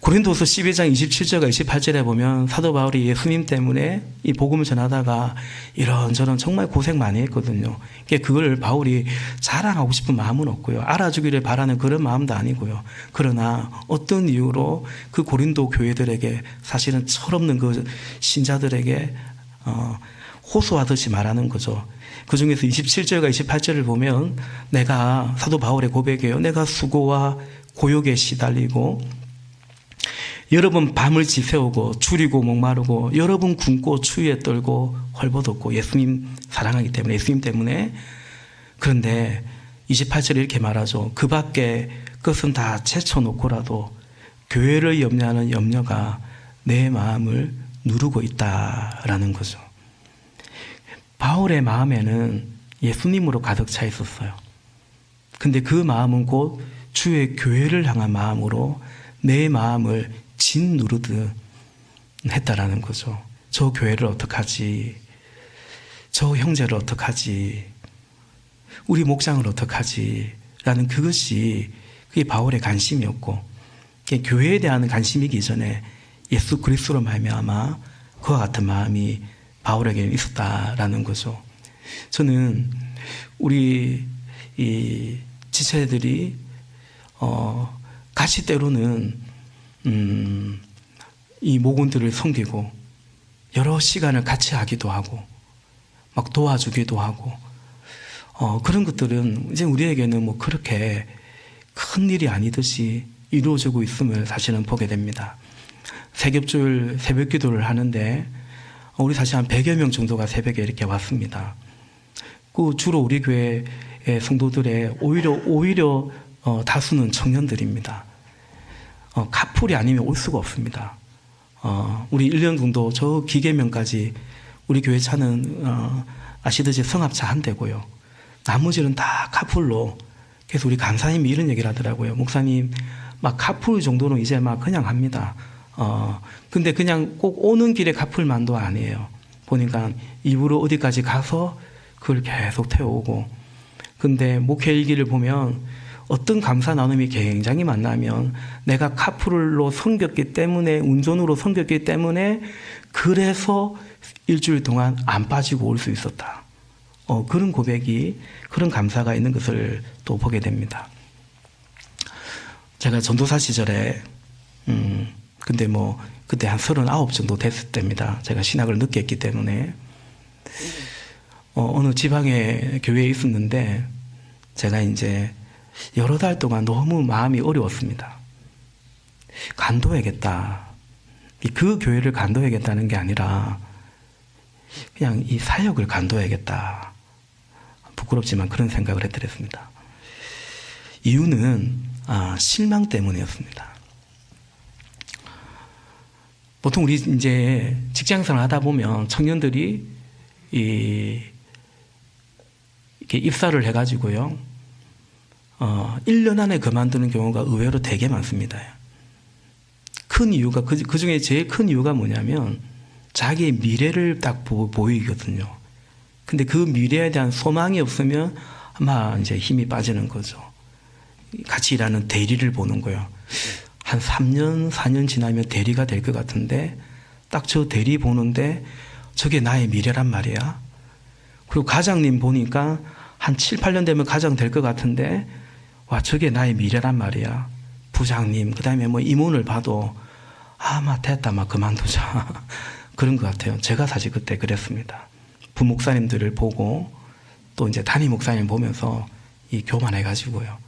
고린도서 12장 27절과 28절에 보면 사도 바울이 예수님 때문에 이 복음을 전하다가 이런저런 정말 고생 많이 했거든요. 그걸 바울이 자랑하고 싶은 마음은 없고요. 알아주기를 바라는 그런 마음도 아니고요. 그러나 어떤 이유로 그 고린도 교회들에게 사실은 철없는 그 신자들에게 호소하듯이 말하는 거죠. 그 중에서 27절과 28절을 보면 내가 사도 바울의 고백이에요. 내가 수고와 고욕에 시달리고 여러 번 밤을 지새우고 줄이고 목마르고 여러 번 굶고 추위에 떨고 헐벗었고 예수님 사랑하기 때문에 예수님 때문에 그런데 28절에 이렇게 말하죠. 그 밖에 것은 다 제쳐놓고라도 교회를 염려하는 염려가 내 마음을 누르고 있다라는 거죠. 바울의 마음에는 예수님으로 가득 차 있었어요. 근데 그 마음은 곧 주의 교회를 향한 마음으로 내 마음을 짓누르듯 했다라는 거죠. 저 교회를 어떡하지? 저 형제를 어떡하지? 우리 목장을 어떡하지? 라는 그게 바울의 관심이었고 교회에 대한 관심이기 전에 예수 그리스도로 말미암아 그와 같은 마음이 바울에게 있었다라는 거죠. 저는 우리 이 지체들이 같이 때로는 이 모군들을 섬기고 여러 시간을 같이 하기도 하고 막 도와주기도 하고 그런 것들은 이제 우리에게는 뭐 그렇게 큰 일이 아니듯이 이루어지고 있음을 사실은 보게 됩니다. 세겹줄 새벽 기도를 하는데 우리 사실 한 100여 명 정도가 새벽에 이렇게 왔습니다. 그 주로 우리 교회의 성도들의 오히려 다수는 청년들입니다. 카풀이 아니면 올 수가 없습니다. 우리 1년 정도 저 기계명까지 우리 교회 차는 아시듯이 성합차 한 대고요. 나머지는 다 카풀로. 그래서 우리 간사님이 이런 얘기를 하더라고요. 목사님, 막 카풀 정도는 이제 막 그냥 합니다. 근데 그냥 꼭 오는 길에 카풀만도 아니에요. 보니까 입으로 어디까지 가서 그걸 계속 태우고. 근데 목회 일기를 보면 어떤 감사 나눔이 굉장히 만나면 내가 카풀로 섬겼기 때문에 운전으로 섬겼기 때문에 그래서 일주일 동안 안 빠지고 올 수 있었다. 그런 고백이 그런 감사가 있는 것을 또 보게 됩니다. 제가 전도사 시절에 근데 뭐 그때 한 39 정도 됐을 때입니다. 제가 신학을 늦게 했기 때문에 어느 지방의 교회에 있었는데 제가 이제 여러 달 동안 너무 마음이 어려웠습니다. 간도해야겠다. 그 교회를 간도해야겠다는 게 아니라 그냥 이 사역을 간도해야겠다. 부끄럽지만 그런 생각을 했더랬습니다. 이유는 실망 때문이었습니다. 보통 우리 이제 직장생활 하다 보면 청년들이 이렇게 입사를 해가지고요. 1년 안에 그만두는 경우가 의외로 되게 많습니다. 큰 이유가, 그 중에 제일 큰 이유가 뭐냐면 자기의 미래를 딱 보이거든요. 근데 그 미래에 대한 소망이 없으면 아마 이제 힘이 빠지는 거죠. 같이 일하는 대리를 보는 거예요. 한 3년, 4년 지나면 대리가 될 것 같은데 딱 저 대리 보는데 저게 나의 미래란 말이야. 그리고 과장님 보니까 한 7, 8년 되면 과장 될 것 같은데 와, 저게 나의 미래란 말이야. 부장님, 그 다음에 뭐 임원을 봐도 아마 됐다, 막 그만두자. 그런 것 같아요. 제가 사실 그때 그랬습니다. 부목사님들을 보고 또 이제 담임 목사님 보면서 이 교만해가지고요.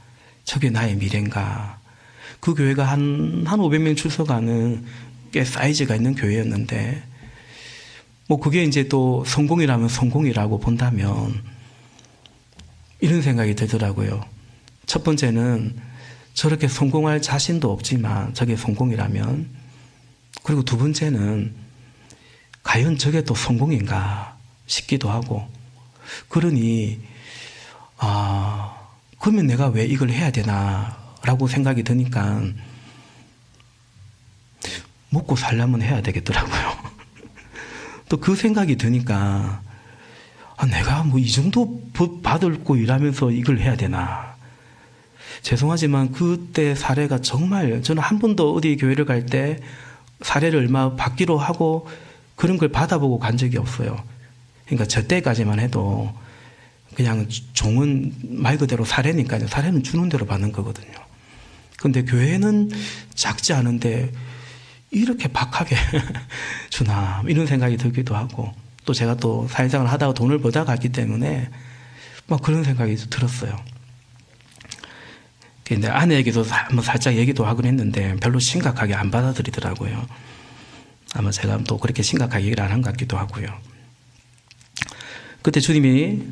저게 나의 미래인가. 그 교회가 한 500명 출석하는 꽤 사이즈가 있는 교회였는데, 뭐 그게 이제 또 성공이라면 성공이라고 본다면, 이런 생각이 들더라고요. 첫 번째는 저렇게 성공할 자신도 없지만 저게 성공이라면, 그리고 두 번째는 과연 저게 또 성공인가 싶기도 하고, 그러니 그러면 내가 왜 이걸 해야 되나 라고 생각이 드니까 먹고 살려면 해야 되겠더라고요. 또 그 생각이 드니까 내가 뭐 이 정도 법 받고 일하면서 이걸 해야 되나. 죄송하지만 그때 사례가 정말, 저는 한 번도 어디 교회를 갈 때 사례를 얼마 받기로 하고 그런 걸 받아보고 간 적이 없어요. 그러니까 저 때까지만 해도 그냥 종은 말 그대로 사례니까요. 사례는 주는 대로 받는 거거든요. 근데 교회는 작지 않은데 이렇게 박하게 주나, 이런 생각이 들기도 하고, 또 제가 또 사회생활을 하다가 돈을 벌다 갔기 때문에 막 그런 생각이 들었어요. 근데 아내에게도 한번 살짝 얘기도 하곤 했는데 별로 심각하게 안 받아들이더라고요. 아마 제가 또 그렇게 심각하게 얘기를 안 한 것 같기도 하고요. 그때 주님이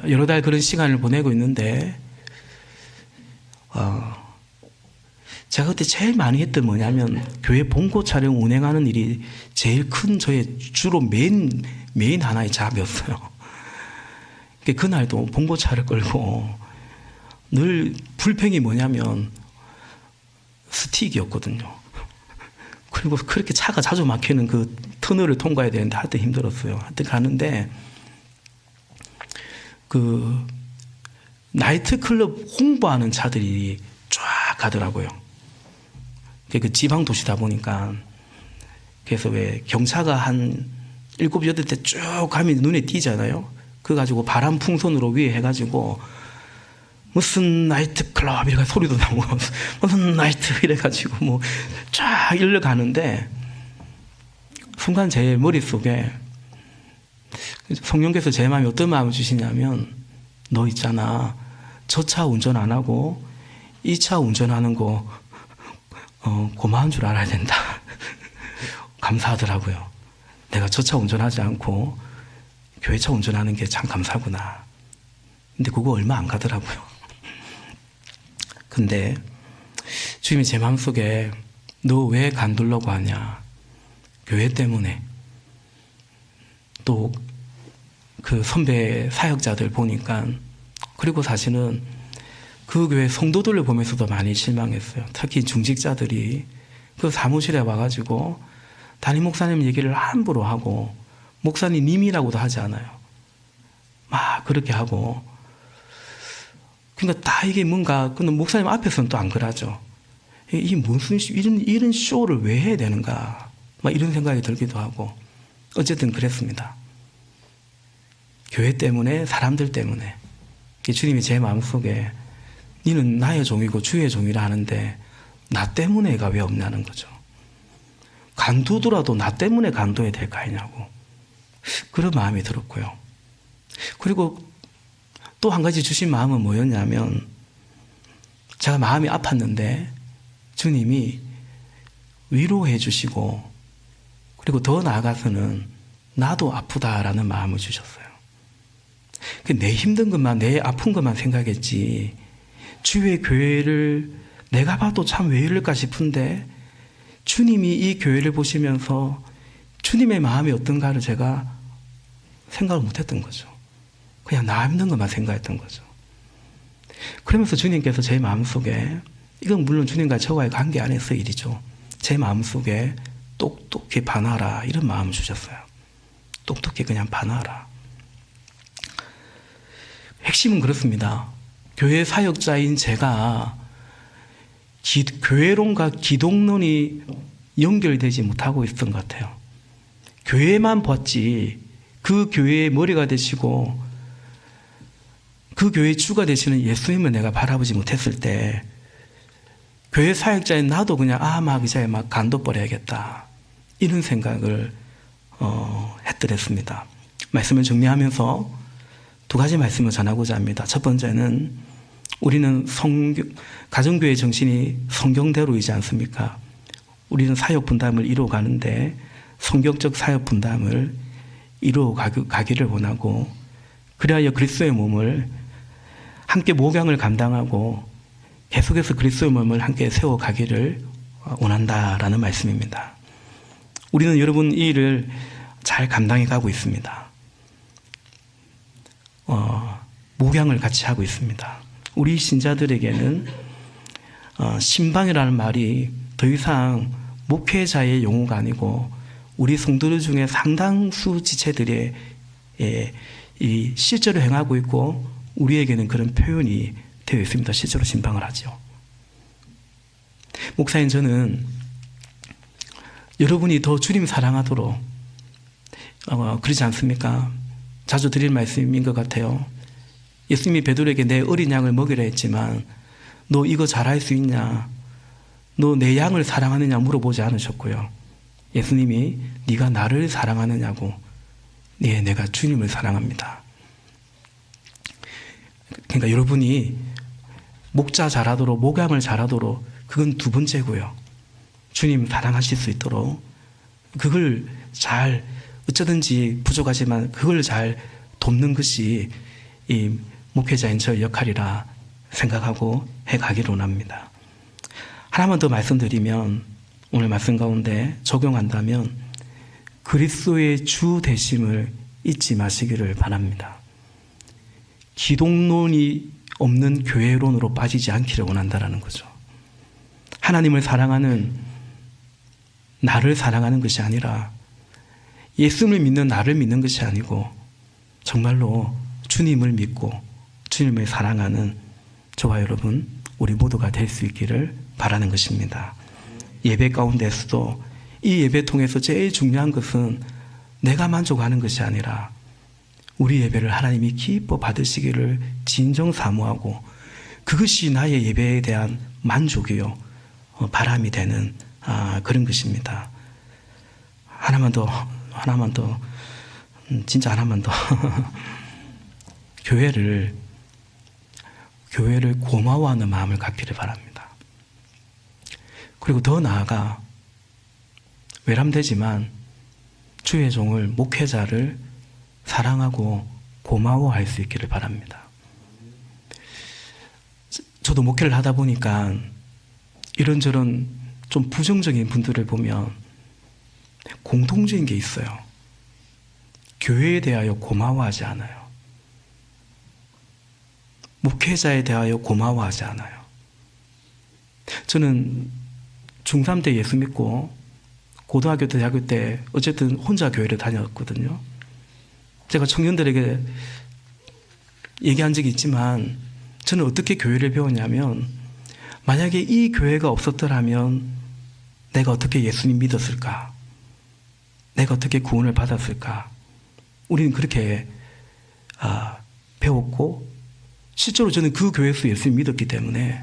여러 달 그런 시간을 보내고 있는데 제가 그때 제일 많이 했던 뭐냐면 교회 봉고 촬영 운행하는 일이 제일 큰 저의 주로 메인 하나의 잡이었어요. 그날도 봉고차를 끌고 늘 불평이 뭐냐면 스틱이었거든요. 그리고 그렇게 차가 자주 막히는 그 터널을 통과해야 되는데 하여튼 힘들었어요. 하여튼 가는데 그 나이트클럽 홍보하는 차들이 쫙 가더라고요. 그 지방 도시다 보니까. 그래서 왜 경차가 한 7, 8대 쭉 가면 눈에 띄잖아요. 그거 가지고 바람 풍선으로 위에 해가지고 무슨 나이트클럽 이렇게 소리도 나고 무슨 나이트 이래가지고 뭐 쫙 일러 가는데 순간 제 머릿속에 성령께서 제 마음에 어떤 마음을 주시냐면, 너 있잖아, 저 차 운전 안 하고 이 차 운전하는 거 고마운 줄 알아야 된다. 감사하더라고요. 내가 저 차 운전하지 않고 교회 차 운전하는 게 참 감사구나. 근데 그거 얼마 안 가더라고요. 근데 주님이 제 마음속에 너 왜 간두려고 하냐. 교회 때문에. 또 그 선배 사역자들 보니까, 그리고 사실은 그 교회 성도들을 보면서도 많이 실망했어요. 특히 중직자들이 그 사무실에 와가지고 담임 목사님 얘기를 함부로 하고, 목사님이라고도 하지 않아요. 막 그렇게 하고. 그러니까 다 이게 뭔가, 근데 목사님 앞에서는 또 안 그러죠. 이게 무슨 이런 쇼를 왜 해야 되는가, 막 이런 생각이 들기도 하고. 어쨌든 그랬습니다. 교회 때문에, 사람들 때문에. 주님이 제 마음속에 너는 나의 종이고 주의 종이라 하는데 나 때문에가 왜 없냐는 거죠. 간두더라도 나 때문에 간두어야 될 거 아니냐고. 그런 마음이 들었고요. 그리고 또 한 가지 주신 마음은 뭐였냐면, 제가 마음이 아팠는데 주님이 위로해 주시고, 그리고 더 나아가서는 나도 아프다라는 마음을 주셨어요. 내 힘든 것만, 내 아픈 것만 생각했지, 주의 교회를 내가 봐도 참 왜 이럴까 싶은데 주님이 이 교회를 보시면서 주님의 마음이 어떤가를 제가 생각을 못했던 거죠. 그냥 나 힘든 것만 생각했던 거죠. 그러면서 주님께서 제 마음속에, 이건 물론 주님과 저와의 관계 안에서 일이죠, 제 마음속에 똑똑히 반하라, 이런 마음을 주셨어요. 똑똑히 그냥 반하라. 핵심은 그렇습니다. 교회 사역자인 제가 교회론과 기독론이 연결되지 못하고 있었던 것 같아요. 교회만 봤지 그 교회의 머리가 되시고 그 교회의 주가 되시는 예수님을 내가 바라보지 못했을 때, 교회 사역자인 나도 그냥 막 이제 막 간둬버려야겠다, 이런 생각을 했더랬습니다. 말씀을 정리하면서 두 가지 말씀을 전하고자 합니다. 첫 번째는 우리는 가정교회 정신이 성경대로이지 않습니까? 우리는 사역 분담을 이루어 가는데 성경적 사역 분담을 이루어 가기를 원하고, 그리하여 그리스도의 몸을 함께 목양을 감당하고 계속해서 그리스도의 몸을 함께 세워가기를 원한다라는 말씀입니다. 우리는 여러분 이 일을 잘 감당해 가고 있습니다. 목양을 같이 하고 있습니다. 우리 신자들에게는 신방이라는 말이 더 이상 목회자의 용어가 아니고 우리 성도들 중에 상당수 지체들의 이 실제로 행하고 있고, 우리에게는 그런 표현이 되어 있습니다. 실제로 신방을 하죠. 목사님, 저는 여러분이 더 주님 사랑하도록 그러지 않습니까? 자주 드릴 말씀인 것 같아요. 예수님이 베드로에게 내 어린 양을 먹이라 했지만 너 이거 잘할 수 있냐? 너 내 양을 사랑하느냐 물어보지 않으셨고요. 예수님이 네가 나를 사랑하느냐고, 네, 내가 주님을 사랑합니다. 그러니까 여러분이 목자 잘하도록, 목양을 잘하도록, 그건 두 번째고요. 주님 사랑하실 수 있도록 그걸 잘, 어쩌든지 부족하지만 그걸 잘 돕는 것이 이 목회자인 저의 역할이라 생각하고 해가기를 원합니다. 하나만 더 말씀드리면, 오늘 말씀 가운데 적용한다면 그리스도의 주 되심을 잊지 마시기를 바랍니다. 기독론이 없는 교회론으로 빠지지 않기를 원한다는 거죠. 하나님을 사랑하는, 나를 사랑하는 것이 아니라, 예수님을 믿는 나를 믿는 것이 아니고 정말로 주님을 믿고 주님을 사랑하는 저와 여러분, 우리 모두가 될 수 있기를 바라는 것입니다. 예배 가운데서도 이 예배 통해서 제일 중요한 것은 내가 만족하는 것이 아니라 우리 예배를 하나님이 기뻐 받으시기를 진정 사모하고, 그것이 나의 예배에 대한 만족이요, 바람이 되는 그런 것입니다. 하나만 더, 진짜 하나만 더. 교회를 고마워하는 마음을 갖기를 바랍니다. 그리고 더 나아가 외람되지만 주의 종을, 목회자를 사랑하고 고마워할 수 있기를 바랍니다. 저도 목회를 하다 보니까 이런저런 좀 부정적인 분들을 보면 공통적인 게 있어요. 교회에 대하여 고마워하지 않아요. 목회자에 대하여 고마워하지 않아요. 저는 중3 때 예수 믿고 고등학교 때, 대학교 때 어쨌든 혼자 교회를 다녔거든요. 제가 청년들에게 얘기한 적이 있지만 저는 어떻게 교회를 배웠냐면, 만약에 이 교회가 없었더라면 내가 어떻게 예수님 믿었을까? 내가 어떻게 구원을 받았을까? 우리는 그렇게 배웠고, 실제로 저는 그 교회에서 예수님 믿었기 때문에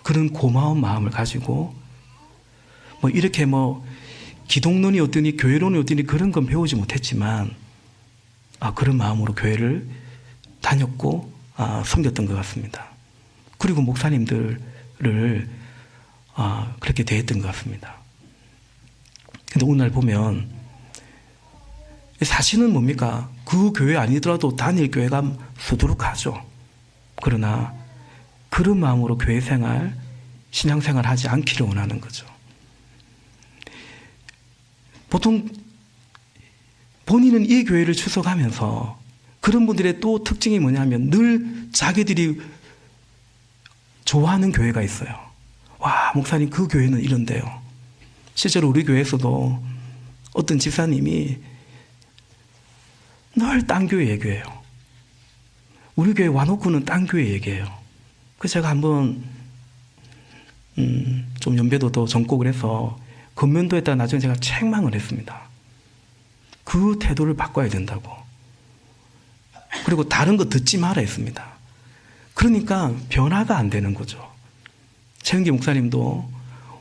그런 고마운 마음을 가지고 이렇게 기독론이 어떠니 교회론이 어떠니 그런 건 배우지 못했지만 그런 마음으로 교회를 다녔고 섬겼던 것 같습니다. 그리고 목사님들을 그렇게 대했던 것 같습니다. 근데 오늘 보면 사실은 뭡니까? 그 교회 아니더라도 단일 교회가 수두룩하죠. 그러나 그런 마음으로 교회 생활, 신앙생활 하지 않기를 원하는 거죠. 보통 본인은 이 교회를 출석하면서 그런 분들의 또 특징이 뭐냐면 늘 자기들이 좋아하는 교회가 있어요. 와, 목사님 그 교회는 이런데요. 실제로 우리 교회에서도 어떤 집사님이 늘 딴 교회 얘기해요. 우리 교회 와놓고는 딴 교회 얘기해요. 그래서 제가 한번 좀 연배도 더 젊고 그래서 건면도에다 나중에 제가 책망을 했습니다. 그 태도를 바꿔야 된다고. 그리고 다른 거 듣지 마라 했습니다. 그러니까 변화가 안 되는 거죠. 최은기 목사님도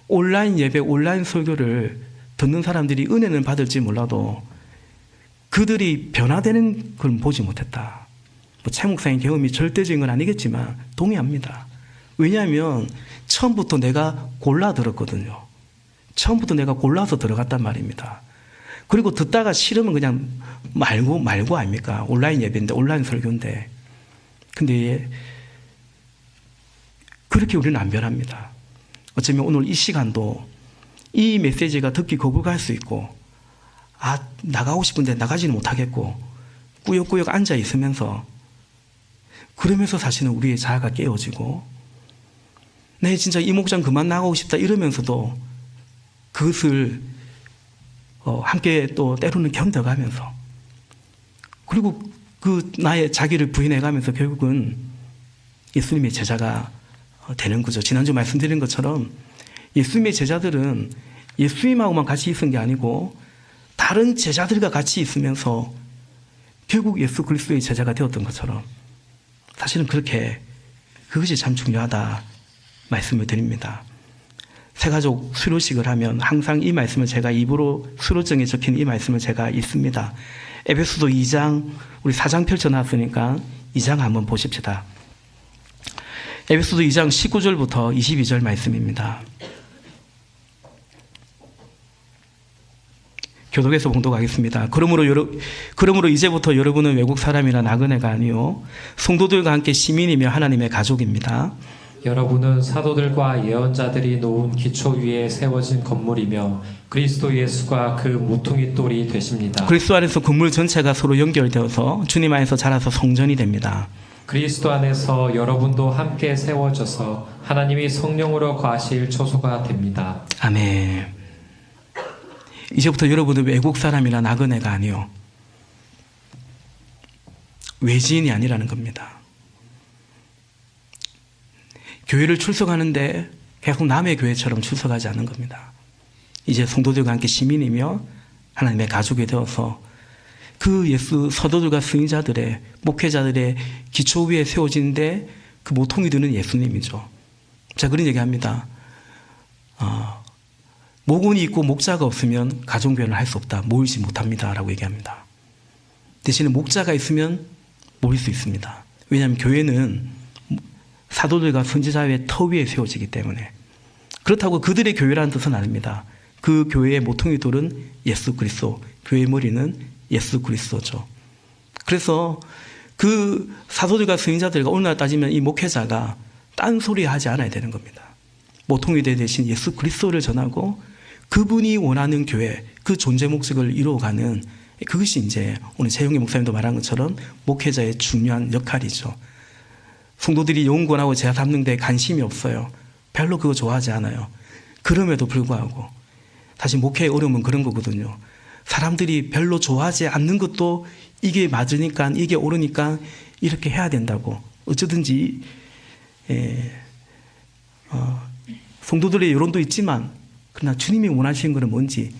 온라인 예배, 온라인 설교를 듣는 사람들이 은혜는 받을지 몰라도 그들이 변화되는 걸 보지 못했다. 최 목사님 경험이 절대적인 건 아니겠지만 동의합니다. 왜냐하면 처음부터 내가 골라 들었거든요. 처음부터 내가 골라서 들어갔단 말입니다. 그리고 듣다가 싫으면 그냥 말고 아닙니까? 온라인 예배인데, 온라인 설교인데. 근데 그렇게 우리는 안 변합니다. 어쩌면 오늘 이 시간도 이 메시지가 듣기 거부할 수 있고, 나가고 싶은데 나가지는 못하겠고, 꾸역꾸역 앉아 있으면서, 그러면서 사실은 우리의 자아가 깨어지고, 내 진짜 이 목장 그만 나가고 싶다 이러면서도 그것을 함께 또 때로는 견뎌가면서, 그리고 그 나의 자기를 부인해가면서 결국은 예수님의 제자가 되는 거죠. 지난주 말씀드린 것처럼 예수님의 제자들은 예수님하고만 같이 있은 게 아니고 다른 제자들과 같이 있으면서 결국 예수 그리스도의 제자가 되었던 것처럼 사실은 그것이 참 중요하다 말씀을 드립니다. 새가족 수료식을 하면 항상 이 말씀을 제가 입으로 수료증에 적힌 이 말씀을 제가 읽습니다. 에베소서 2장, 우리 4장 펼쳐놨으니까 2장 한번 보십시다. 에베소서 2장 19절부터 22절 말씀입니다. 교독에서 봉독하겠습니다. 그러므로 이제부터 여러분은 외국 사람이나 나그네가 아니요 성도들과 함께 시민이며 하나님의 가족입니다. 여러분은 사도들과 예언자들이 놓은 기초 위에 세워진 건물이며 그리스도 예수가 그 모퉁이 돌이 되십니다. 그리스도 안에서 건물 전체가 서로 연결되어서 주님 안에서 자라서 성전이 됩니다. 그리스도 안에서 여러분도 함께 세워져서 하나님이 성령으로 거하실 초소가 됩니다. 아멘. 이제부터 여러분은 외국 사람이나 나그네가 아니요 외지인이 아니라는 겁니다. 교회를 출석하는데 계속 남의 교회처럼 출석하지 않는 겁니다. 이제 성도들과 함께 시민이며 하나님의 가족이 되어서 그 예수 서도들과 승리자들의 목회자들의 기초 위에 세워지는데 그 모퉁이 드는 예수님이죠. 자, 그런 얘기합니다. 목원이 있고 목자가 없으면 가정교회를 할 수 없다. 모이지 못합니다. 라고 얘기합니다. 대신에 목자가 있으면 모일 수 있습니다. 왜냐하면 교회는 사도들과 선지자의 터 위에 세워지기 때문에. 그렇다고 그들의 교회라는 뜻은 아닙니다. 그 교회의 모퉁이 돌은 예수 그리스도, 교회의 머리는 예수 그리스도죠. 그래서 그 사도들과 선지자들과 오늘날 따지면 이 목회자가 딴소리 하지 않아야 되는 겁니다. 모퉁이 대신 예수 그리스도를 전하고 그분이 원하는 교회, 그 존재 목적을 이루어가는 그것이 이제 오늘 최영기 목사님도 말한 것처럼 목회자의 중요한 역할이죠. 성도들이 영혼권하고 제자 삼는 데 관심이 없어요. 별로 그거 좋아하지 않아요. 그럼에도 불구하고 다시 목회의 어려움은 그런 거거든요. 사람들이 별로 좋아하지 않는 것도 이게 맞으니까 이게 옳으니까 이렇게 해야 된다고 어쩌든지 성도들의 여론도 있지만 그러나 주님이 원하시는 것은 뭔지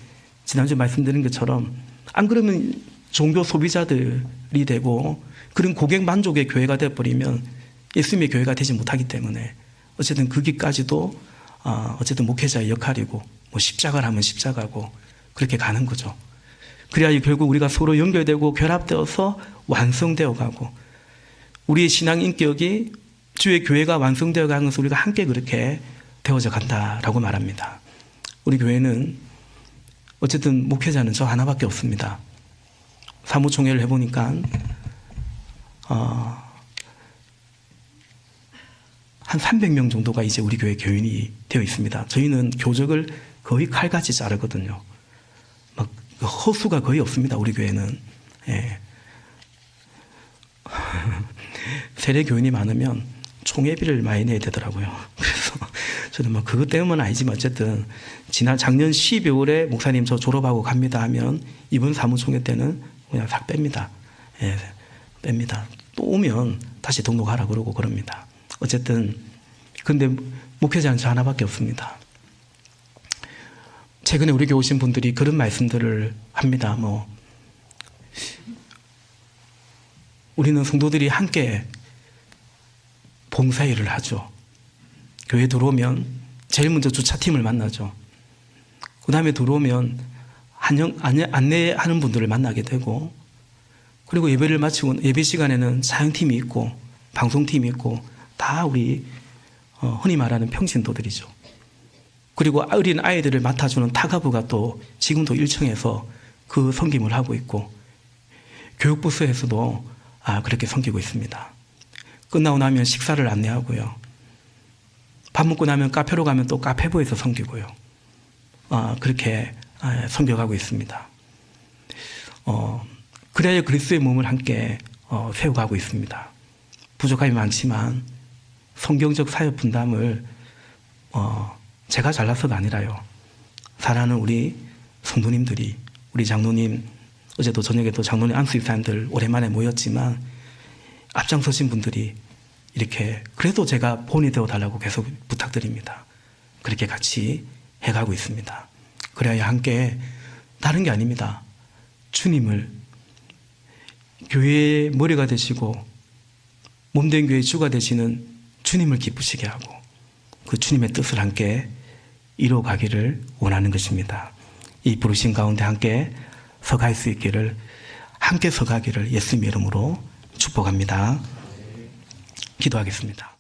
지난주 말씀드린 것처럼 안 그러면 종교 소비자들이 되고 그런 고객 만족의 교회가 되어버리면 예수님의 교회가 되지 못하기 때문에 어쨌든 그 길까지도 어쨌든 목회자의 역할이고 뭐 십자가를 하면 십자가고 그렇게 가는 거죠. 그래야 결국 우리가 서로 연결되고 결합되어서 완성되어 가고 우리의 신앙 인격이 주의 교회가 완성되어 가는 것을 우리가 함께 그렇게 되어져 간다라고 말합니다. 우리 교회는 어쨌든 목회자는 저 하나밖에 없습니다. 사무총회를 해보니까 한 300명 정도가 이제 우리 교회 교인이 되어 있습니다. 저희는 교적을 거의 칼같이 자르거든요. 막 허수가 거의 없습니다. 우리 교회는. 예. 세례 교인이 많으면 총회비를 많이 내야 되더라고요. 그래서 저는 뭐 그것 때문은 아니지만 어쨌든 작년 12월에 목사님 저 졸업하고 갑니다 하면 이번 사무총회 때는 그냥 싹 뺍니다. 예, 뺍니다. 또 오면 다시 등록하라 그러고 그럽니다. 어쨌든 근데 목회자는 저 하나밖에 없습니다. 최근에 우리 교회 오신 분들이 그런 말씀들을 합니다. 뭐 우리는 성도들이 함께 봉사일을 하죠. 교회 들어오면 제일 먼저 주차팀을 만나죠. 그 다음에 들어오면 안내하는 분들을 만나게 되고 그리고 예배를 마치고 예배 시간에는 사역팀이 있고 방송팀이 있고 다 우리 흔히 말하는 평신도들이죠. 그리고 어린 아이들을 맡아주는 타가부가 또 지금도 1층에서 그 섬김을 하고 있고 교육부서에서도 그렇게 섬기고 있습니다. 끝나고 나면 식사를 안내하고요. 밥 먹고 나면 카페로 가면 또 카페부에서 섬기고요. 그렇게 섬겨가고 있습니다. 그래야 그리스도의 몸을 함께 세워가고 있습니다. 부족함이 많지만 성경적 사역 분담을 제가 잘나서가 아니라요. 사랑하는 우리 성도님들이, 우리 장로님, 어제도 저녁에도 장로님 안수집사님들 오랜만에 모였지만 앞장서신 분들이 이렇게 그래도 제가 본이 되어달라고 계속 부탁드립니다. 그렇게 같이 해가고 있습니다. 그래야 함께 다른 게 아닙니다. 주님을 교회의 머리가 되시고 몸된 교회의 주가 되시는 주님을 기쁘시게 하고 그 주님의 뜻을 함께 이루어가기를 원하는 것입니다. 이 부르신 가운데 함께 서갈 수 있기를, 함께 서가기를 예수님의 이름으로 축복합니다. 기도하겠습니다.